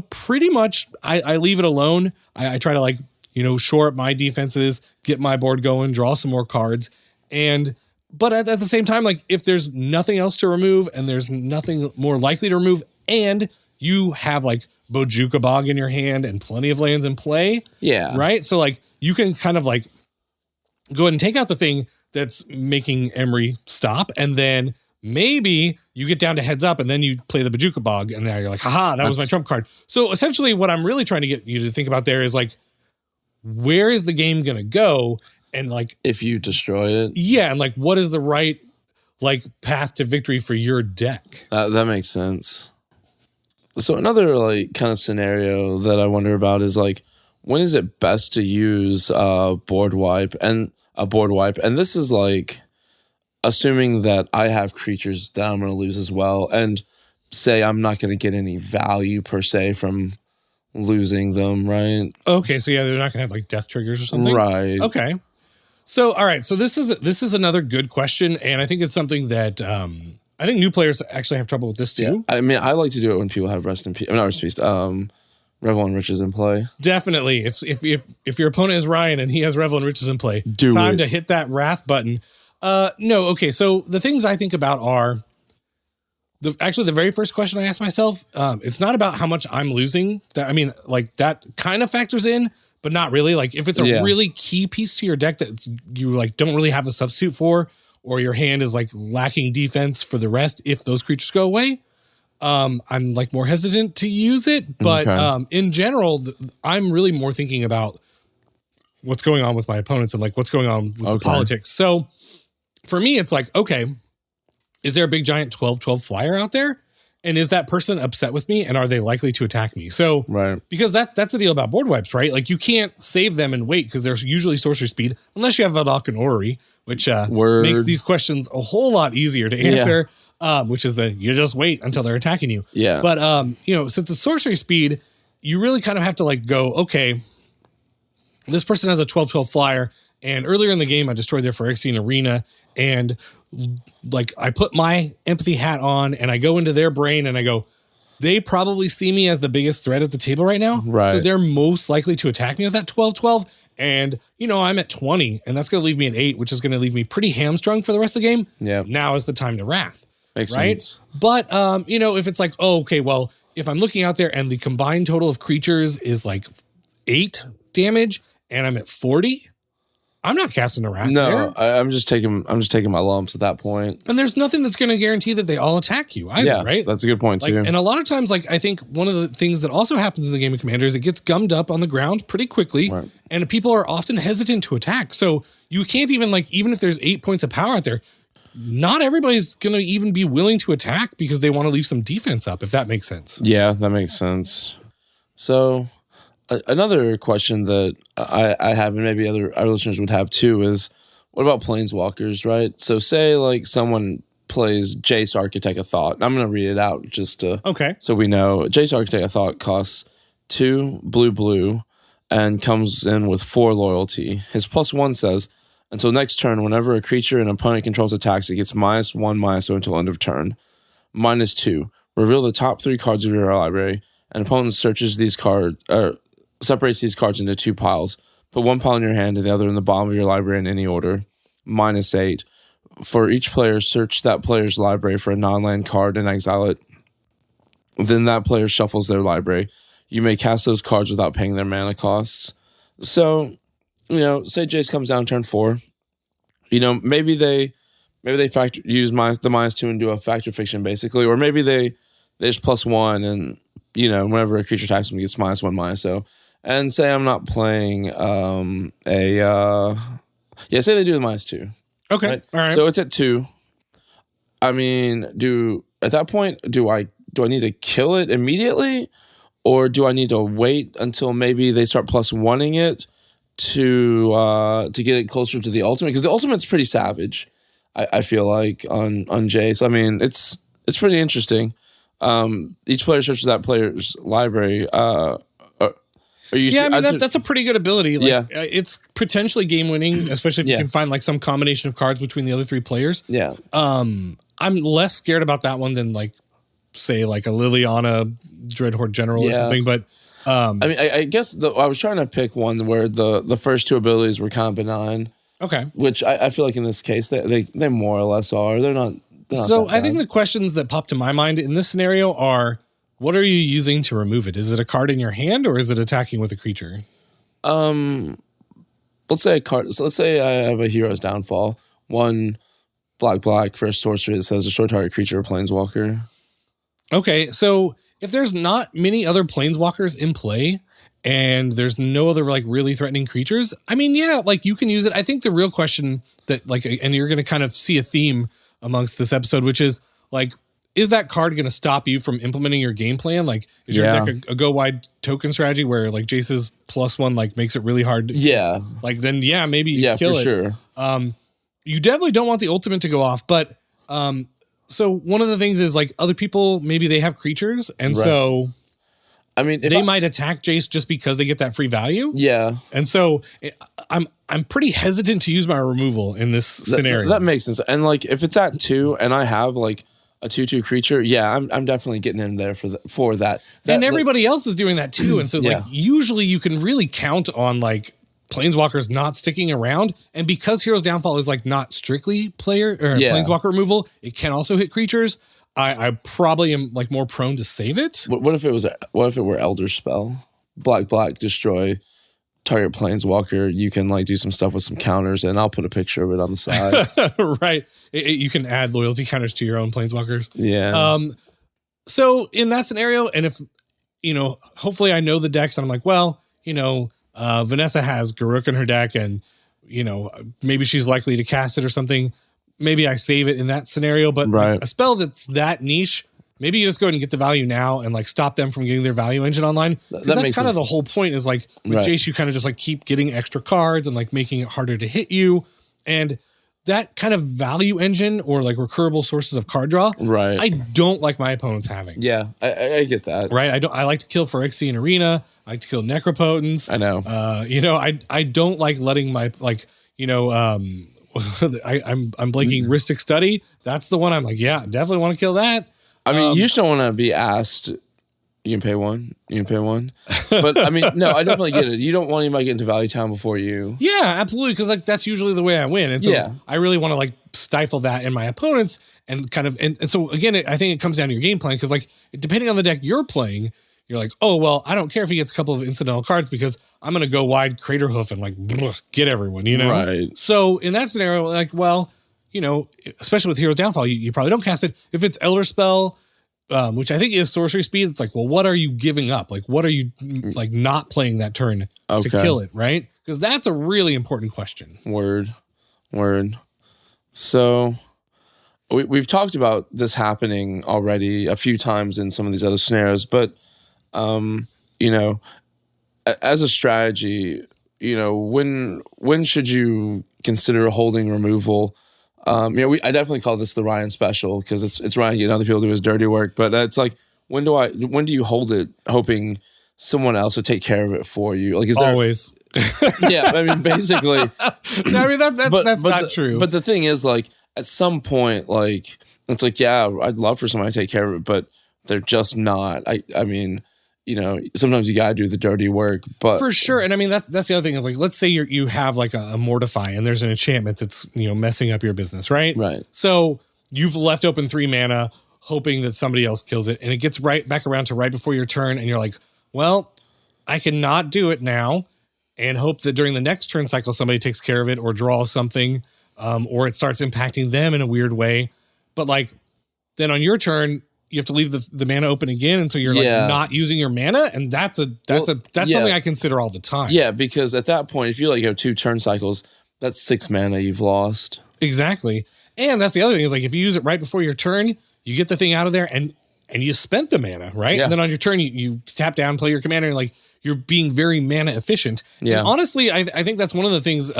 pretty much I leave it alone. I try to shore up my defenses, get my board going, draw some more cards, but at the same time, if there's nothing else to remove and there's nothing more likely to remove, and you have Bojuka Bog in your hand and plenty of lands in play. Yeah. Right? So you can kind of go ahead and take out the thing that's making Emery stop, and then maybe you get down to heads up and then you play the Bojuka Bog and now you're like, haha, that was my trump card. So essentially what I'm really trying to get you to think about there is where is the game going to go? And if you destroy it. Yeah. And what is the right path to victory for your deck? That makes sense. So another kind of scenario that I wonder about is when is it best to use board wipe? And this is assuming that I have creatures that I'm going to lose as well, and say I'm not going to get any value per se from losing them, right? Okay, so yeah, they're not going to have death triggers or something, right? Okay. So all right, so this is another good question, and I think it's something that I think new players actually have trouble with this too. Yeah. I mean, I like to do it when people have Rest in Peace. I'm not Rest in Peace. Revel and Riches in play. Definitely. If your opponent is Ryan and he has Revel and Riches in play, time to hit that Wrath button. No. Okay. So the things I think about are the very first question I ask myself. It's not about how much I'm losing. That kind of factors in, but not really. If it's a really key piece to your deck that you don't really have a substitute for, or your hand is lacking defense for the rest, if those creatures go away, I'm more hesitant to use it. But in general, I'm really more thinking about what's going on with my opponents and what's going on with the politics. So for me, it's okay, is there a big giant 12/12 flyer out there? And is that person upset with me? And are they likely to attack me? So, because that's the deal about board wipes, right? You can't save them and wait because there's usually sorcery speed, unless you have Valak and Orrery, which makes these questions a whole lot easier to answer. which is that you just wait until they're attacking you. Yeah. But, since it's sorcery speed, you really kind of have to like go, okay, this person has a 12/12 flyer. And earlier in the game, I destroyed their Phyrexian Arena. And like I put my empathy hat on and I go into their brain and I go, they probably see me as the biggest threat at the table right now. Right. So they're most likely to attack me with that 12/12. And, I'm at 20 and that's going to leave me at 8, which is going to leave me pretty hamstrung for the rest of the game. Yeah. Now is the time to Wrath. Makes right? sense. But, if it's like, oh, okay, well, if I'm looking out there and the combined total of creatures is like 8 damage and I'm at 40, I'm not casting a Wrath. No, I'm just taking my lumps at that point. And there's nothing that's going to guarantee that they all attack you either, right? That's a good point too. And a lot of times, like I think one of the things that also happens in the game of Commander is it gets gummed up on the ground pretty quickly, right. And people are often hesitant to attack. So you can't even even if there's 8 points of power out there, not everybody's going to even be willing to attack because they want to leave some defense up, if that makes sense. Yeah, that makes sense. So another question that I have, and maybe our listeners would have too, is what about Planeswalkers, right? So say like someone plays Jace Architect of Thought. I'm going to read it out just to so we know. Jace Architect of Thought costs 2 blue and comes in with 4 loyalty. His +1 says, until next turn, whenever a creature an opponent controls attacks, it gets -1/-0 until end of turn. -2, reveal the top 3 cards of your library. An opponent separates these cards into 2 piles. Put 1 pile in your hand and the other in the bottom of your library in any order. -8. For each player, search that player's library for a non-land card and exile it. Then that player shuffles their library. You may cast those cards without paying their mana costs. So, say Jace comes down turn 4. Maybe they use the -2 and do a factor fiction basically, or maybe they just +1 and whenever a creature attacks them, it gets -1/-0. And say I'm not playing say they do the -2. Okay. Right? All right. So it's at 2. I mean, at that point, do I need to kill it immediately? Or do I need to wait until maybe they start +1ing it to get it closer to the ultimate? Because the ultimate's pretty savage, I feel like, on Jace. I mean, it's pretty interesting. Each player searches that player's library. That's a pretty good ability. It's potentially game winning, especially if you can find like some combination of cards between the other 3 players. Yeah. I'm less scared about that one than say a Liliana Dreadhorde General or something. But I guess I was trying to pick one where the first 2 abilities were kind of benign. Okay. Which I feel like in this case they more or less are. They're not. So I think the questions that pop to my mind in this scenario are, what are you using to remove it? Is it a card in your hand or is it attacking with a creature? Let's say a card. So let's say I have a Hero's Downfall. 1 black for a sorcery that says destroy target creature or planeswalker. Okay, so if there's not many other planeswalkers in play and there's no other really threatening creatures, I mean, you can use it. I think the real question that and you're going to kind of see a theme amongst this episode, which is is that card going to stop you from implementing your game plan? Is your deck a go wide token strategy where Jace's +1 makes it really hard? Then maybe you kill it. Sure. You definitely don't want the ultimate to go off, but so one of the things is other people, maybe they have creatures, and so I mean they might attack Jace just because they get that free value. Yeah. And so I'm pretty hesitant to use my removal in this scenario. That makes sense. And if it's at 2 and I have a 2/2 creature, I'm definitely getting in there for that. And everybody else is doing that too. And so usually you can really count on Planeswalkers not sticking around. And because Hero's Downfall is not strictly player or Planeswalker removal, it can also hit creatures. I probably am more prone to save it. What if it were Elder Spell? Black, destroy target Planeswalker. You can do some stuff with some counters, and I'll put a picture of it on the side. Right. You can add loyalty counters to your own Planeswalkers. Yeah. So in that scenario, and if, hopefully I know the decks and I'm Vanessa has Garruk in her deck and, maybe she's likely to cast it or something. Maybe I save it in that scenario, but a spell that's that niche, maybe you just go ahead and get the value now and stop them from getting their value engine online. Because that's kind of the whole point is with Jace, you kind of just keep getting extra cards and making it harder to hit you. And that kind of value engine or like recurrable sources of card draw. Right. I don't like my opponents having. Yeah, I get that. Right. I like to kill Phyrexian Arena. I like to kill Necropotence. I know. I don't like letting my I'm blanking Rhystic Study. That's the one I'm like, yeah, definitely want to kill that. I mean, you just don't want to be asked. You can pay one. But I mean, no, I definitely get it. You don't want anybody getting to Value Town before you. Yeah, absolutely. Because like that's usually the way I win. And so I really want to like stifle that in my opponents and kind of and so again, I think it comes down to your game plan because like depending on the deck you're playing, you're like, oh well, I don't care if he gets a couple of incidental cards because I'm gonna go wide Crater Hoof and like get everyone, Right. So in that scenario, like, well, especially with Hero's Downfall, you probably don't cast it. If it's Elder Spell, which I think is sorcery speed, it's like, well, what are you giving up? Like, what are you like not playing that turn to kill it, right? Because that's a really important question. Word. So we've talked about this happening already a few times in some of these other scenarios, but as a strategy, when should you consider holding removal? I definitely call this the Ryan special because it's Ryan getting other people to do his dirty work. But it's like, when do you hold it, hoping someone else will take care of it for you? Like, is there always? Yeah, I mean, basically. No, I mean that's not true. But the thing is, like, at some point, like, it's like, yeah, I'd love for somebody to take care of it, but they're just not. I mean, sometimes you gotta do the dirty work, but for sure. And I mean, that's the other thing is like, let's say you have like a Mortify and there's an enchantment that's messing up your business, right? Right. So you've left open 3 mana, hoping that somebody else kills it, and it gets right back around to right before your turn, and you're like, well, I cannot do it now, and hope that during the next turn cycle somebody takes care of it or draws something, or it starts impacting them in a weird way. But like, then on your turn, you have to leave the mana open again, and so you're like not using your mana, and that's something I consider all the time. Yeah, because at that point, if you like go 2 turn cycles, that's 6 mana you've lost. Exactly, and that's the other thing is like if you use it right before your turn, you get the thing out of there, and you spent the mana, right? Yeah. And then on your turn, you tap down, play your commander, and like you're being very mana efficient. Yeah, and honestly, I think that's one of the things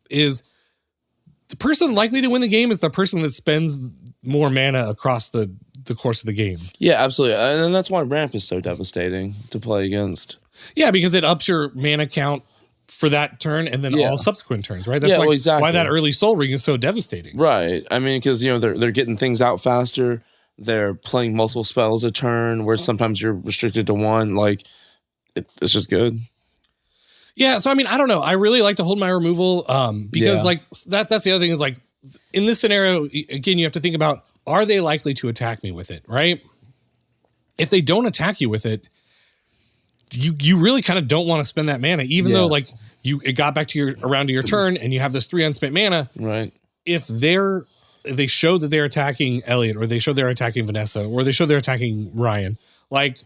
is the person likely to win the game is the person that spends more mana across the course of the game. Yeah, absolutely. And that's why ramp is so devastating to play against. Yeah, because it ups your mana count for that turn and then all subsequent turns, right? That's exactly why that early Soul Ring is so devastating. Right. I mean, because they're getting things out faster. They're playing multiple spells a turn where sometimes you're restricted to one. Like, it's just good. Yeah, so I mean, I don't know. I really like to hold my removal because like that's the other thing is like in this scenario, again, you have to think about, are they likely to attack me with it, right? If they don't attack you with it, you really kind of don't want to spend that mana, even though like it got back to around to your turn and you have this 3 unspent mana. Right. If they show that they're attacking Elliot, or they show they're attacking Vanessa, or they show they're attacking Ryan, like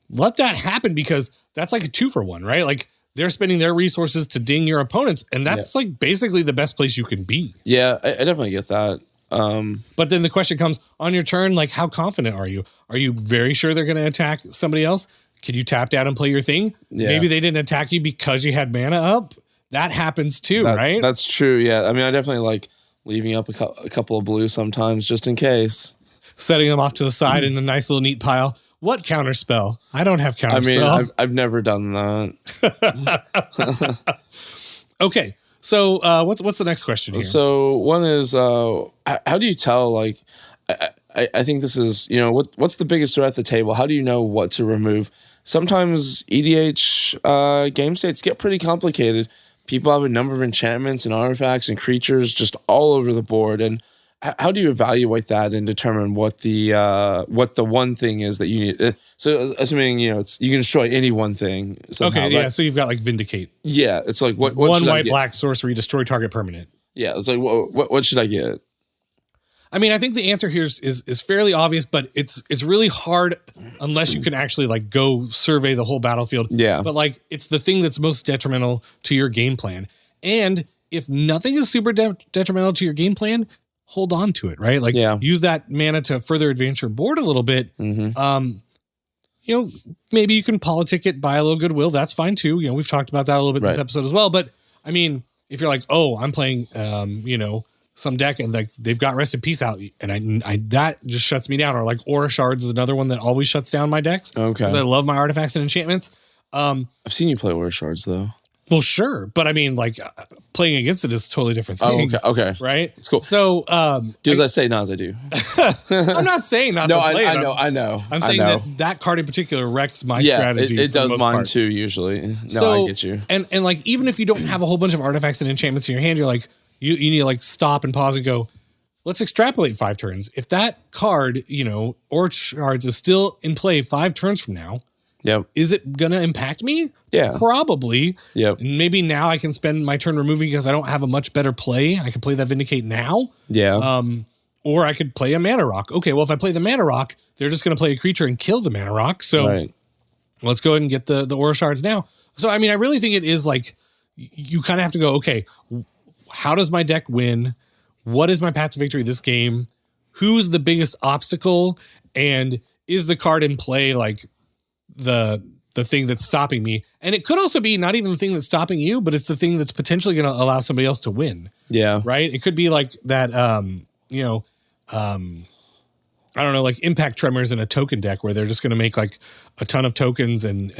let that happen, because that's like a 2-for-1, right? Like they're spending their resources to ding your opponents, and that's like basically the best place you can be. Yeah, I definitely get that. But then the question comes on your turn, like how confident are you? Are you very sure they're going to attack somebody else? Can you tap down and play your thing? Yeah. Maybe they didn't attack you because you had mana up. That happens too, right? That's true. Yeah. I mean, I definitely like leaving up a couple of blue sometimes just in case. Setting them off to the side in a nice little neat pile. What counter spell? I don't have counter spell. I mean, I've never done that. Okay. So what's the next question here? So one is, how do you tell, like, I think this is, what's the biggest threat at the table? How do you know what to remove? Sometimes EDH game states get pretty complicated. People have a number of enchantments and artifacts and creatures just all over the board. And how do you evaluate that and determine what the one thing is that you need? So assuming, you can destroy any one thing somehow. Okay, yeah, so you've got like Vindicate. Yeah, it's like what one white black sorcery, destroy target permanent. Yeah, it's like what should I get? I mean, I think the answer here is fairly obvious, but it's really hard unless you can actually like go survey the whole battlefield. Yeah. But like it's the thing that's most detrimental to your game plan. And if nothing is super detrimental to your game plan, hold on to it, right? Like use that mana to further advance your board a little bit. Mm-hmm. Maybe you can politic it, buy a little goodwill. That's fine too. We've talked about that a little bit this episode as well. But I mean, if you're like, oh, I'm playing, some deck and like they've got Rest in Peace out, and I that just shuts me down. Or like Aura Shards is another one that always shuts down my decks. Okay. Because I love my artifacts and enchantments. I've seen you play Aura Shards though. Well, sure, but I mean, like playing against it is a totally different thing. Oh, okay, right. It's cool. So, do as I say, not as I do. I'm not saying not. No, to play I know. I'm saying that card in particular wrecks my yeah, strategy. It does mine part. too. Usually, no, So, I get you. And like even if you don't have a whole bunch of artifacts and enchantments in your hand, you're like you need to like stop and pause and go. Let's extrapolate 5 turns. If that card, Aura Shards is still in play 5 turns from now. Yep. Is it going to impact me? Yeah. Probably. Yep. And maybe now I can spend my turn removing because I don't have a much better play. I can play that Vindicate now. Yeah. Or I could play a Mana Rock. Okay, well, if I play the Mana Rock, they're just going to play a creature and kill the Mana Rock. So let's go ahead and get the Aura Shards now. So, I mean, I really think it is like you kind of have to go, okay, how does my deck win? What is my path to victory this game? Who's the biggest obstacle? And is the card in play like the thing that's stopping me? And it could also be not even the thing that's stopping you, but it's the thing that's potentially going to allow somebody else to win. Yeah. Right? It could be like that, I don't know, like Impact Tremors in a token deck where they're just going to make like a ton of tokens and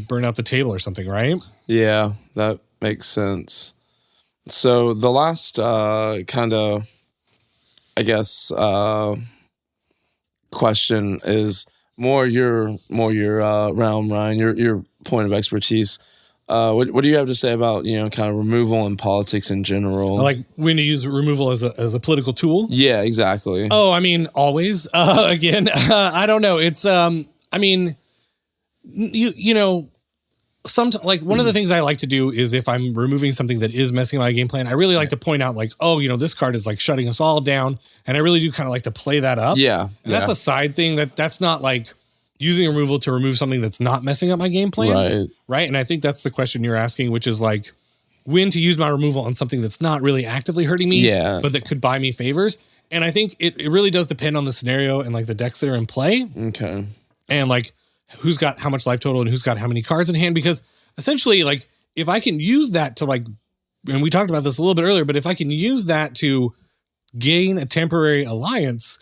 burn out the table or something, right? Yeah, that makes sense. So the last kind of, I guess, question is more your realm, Ryan, your point of expertise. What do you have to say about kind of removal and politics in general? Like when to use removal as a political tool? Yeah, exactly. Oh, I mean, always. Again, I don't know. It's I mean, sometimes, like one of the things I like to do is if I'm removing something that is messing my game plan, I really like to point out like, oh, this card is like shutting us all down. And I really do kind of like to play that up. Yeah. And that's a side thing that's not like using removal to remove something that's not messing up my game plan. Right. Right. And I think that's the question you're asking, which is like when to use my removal on something that's not really actively hurting me, but that could buy me favors. And I think it really does depend on the scenario and like the decks that are in play. Okay. And like, who's got how much life total and who's got how many cards in hand, because essentially like if I can use that to like, and we talked about this a little bit earlier, but if I can use that to gain a temporary alliance,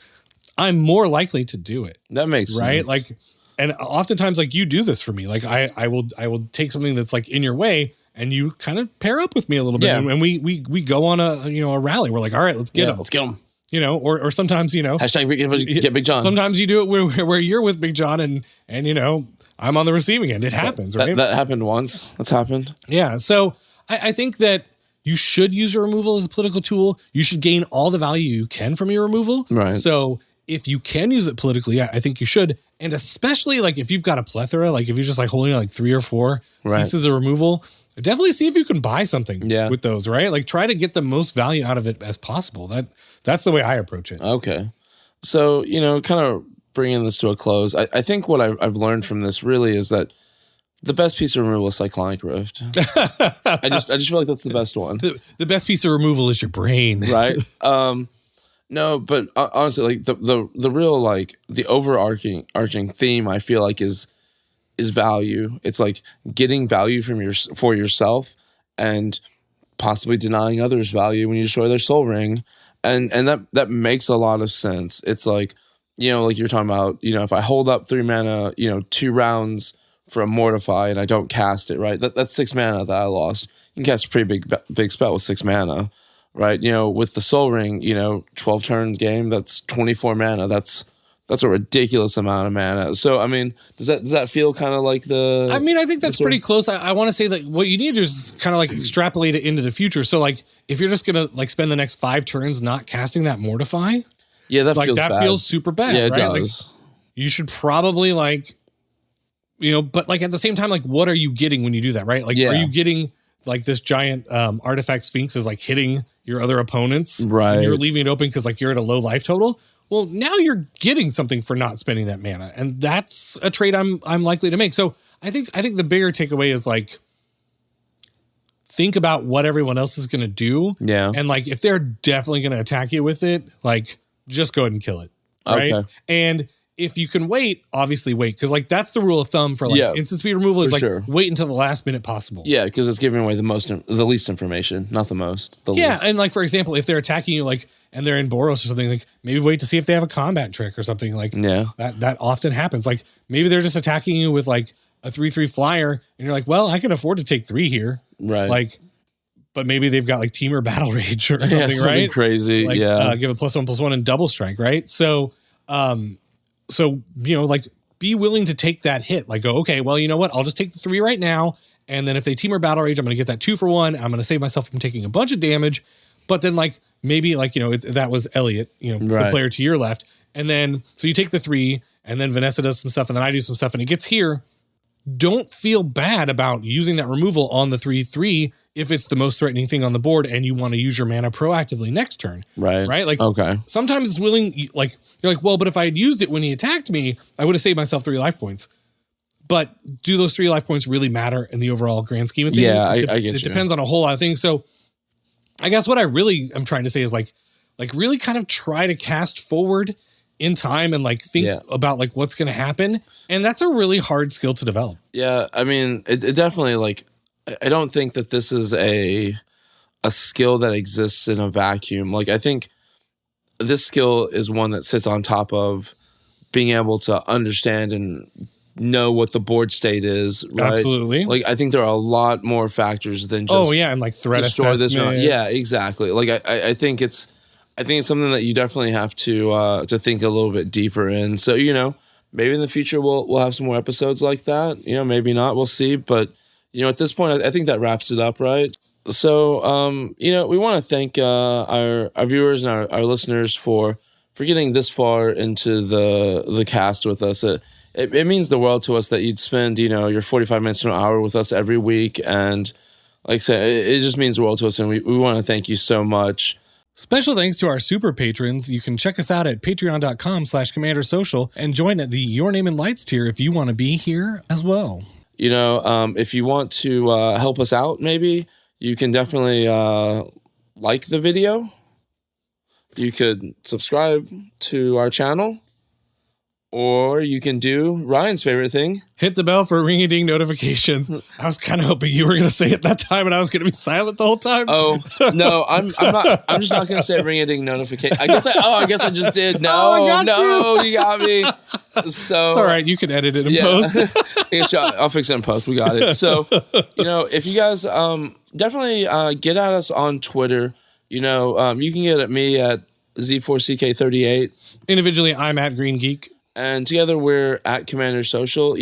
I'm more likely to do it. That makes sense. Right. Like, and oftentimes like you do this for me. Like I will take something that's like in your way and you kind of pair up with me a little bit and we go on a rally. We're like, all right, let's get them. Let's get them. Or sometimes, hashtag get Big John. Sometimes you do it where you're with Big John and I'm on the receiving end. It happens, right? That happened once. That's happened. Yeah. So I think that you should use your removal as a political tool. You should gain all the value you can from your removal. Right. So if you can use it politically, I think you should. And especially like if you've got a plethora, like if you're just like holding like 3 or 4 pieces of removal, definitely see if you can buy something with those, right? Like try to get the most value out of it as possible. That's the way I approach it. Okay. So, kind of bringing this to a close, I think what I've learned from this really is that the best piece of removal is Cyclonic Rift. I just feel like that's the best one. The best piece of removal is your brain. Right. No, but honestly, like the real, like the overarching theme I feel like is value. It's like getting value for yourself and possibly denying others value when you destroy their soul ring. And that makes a lot of sense. It's like, like you're talking about, if I hold up 3 mana, 2 rounds for a Mortify and I don't cast it, right? That's 6 mana that I lost. You can cast a pretty big spell with 6 mana, right? With the soul ring, 12 turn game, that's 24 mana. That's a ridiculous amount of mana. So, I mean, does that feel kind of like the... I mean, I think that's pretty close. I want to say that what you need to do is kind of like extrapolate it into the future. So, like, if you're just going to like spend the next 5 turns not casting that Mortify... Yeah, that feels bad. Feels super bad. Yeah, it right? does. Like, you should probably like, but like at the same time, like, what are you getting when you do that, right? Like, are you getting like this giant artifact Sphinx is like hitting your other opponents, right? And you're leaving it open because like you're at a low life total. Well, now you're getting something for not spending that mana, and that's a trade I'm likely to make. So I think the bigger takeaway is like, think about what everyone else is going to do, and like if they're definitely going to attack you with it, like just go ahead and kill it, right? Okay. And if you can wait, obviously wait. Because like that's the rule of thumb for like instant speed removal is like wait until the last minute possible. Yeah, because it's giving away the least information, not the most. The least. And like for example, if they're attacking you like and they're in Boros or something, like maybe wait to see if they have a combat trick or something like that often happens. Like maybe they're just attacking you with like a 3/3 flyer and you're like, well, I can afford to take 3 here. Right. Like, but maybe they've got like Teamer Battle Rage or something, right? Crazy. Like, give a +1/+1 and double strike, right? So, like be willing to take that hit. Like, go, okay, well, you know what? I'll just take the 3 right now. And then if they Teamer Battle Rage, I'm going to get that 2 for 1. I'm going to save myself from taking a bunch of damage. But then like, maybe like, that was Elliot, the player to your left. And then, so you take the 3 and then Vanessa does some stuff and then I do some stuff and it gets here. Don't feel bad about using that removal on the 3/3 if it's the most threatening thing on the board and you want to use your mana proactively next turn. Right. Like, sometimes it's willing, like, you're like, well, but if I had used it when he attacked me, I would have saved myself 3 life points. But do those 3 life points really matter in the overall grand scheme of things? Yeah, I get you. It depends on a whole lot of things. So I guess what I really am trying to say is like really kind of try to cast forward in time and like think about like what's going to happen. And that's a really hard skill to develop. Yeah. I mean, it definitely like, I don't think that this is a skill that exists in a vacuum. Like I think this skill is one that sits on top of being able to understand and know what the board state is. Right? Absolutely. Like I think there are a lot more factors than just and like threat assessment. Yeah, exactly. Like I think it's something that you definitely have to think a little bit deeper in. So, maybe in the future we'll have some more episodes like that. Maybe not. We'll see. But, at this point, I think that wraps it up, right? So, we want to thank our viewers and our listeners for getting this far into the cast with us. It means the world to us that you'd spend, your 45 minutes to an hour with us every week. And like I said, it just means the world to us. And we want to thank you so much. Special thanks to our super patrons. You can check us out at patreon.com/commandersocial and join at the Your Name in Lights tier if you want to be here as well. If you want to help us out, maybe you can definitely like the video. You could subscribe to our channel. Or you can do Ryan's favorite thing. Hit the bell for ring-a-ding notifications. I was kind of hoping you were going to say it that time and I was going to be silent the whole time. Oh, no, I'm not. I'm just not going to say ring-a-ding notification. I guess I just did. No, you got me. So it's all right. You can edit it in post. I'll fix it in post. We got it. So, if you guys definitely get at us on Twitter, you can get at me at Z4CK38. Individually, I'm at Green Geek. And together we're at Commander Social.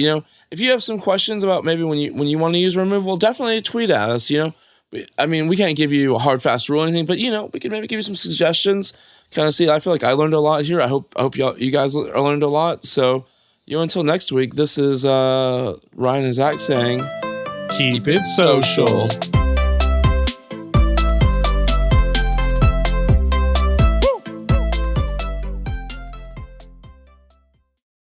If you have some questions about maybe when you want to use removal, definitely tweet at us. We can't give you a hard, fast rule or anything, but we can maybe give you some suggestions. Kind of see. I feel like I learned a lot here. I hope you guys learned a lot. So, until next week, this is Ryan and Zack saying, keep it social.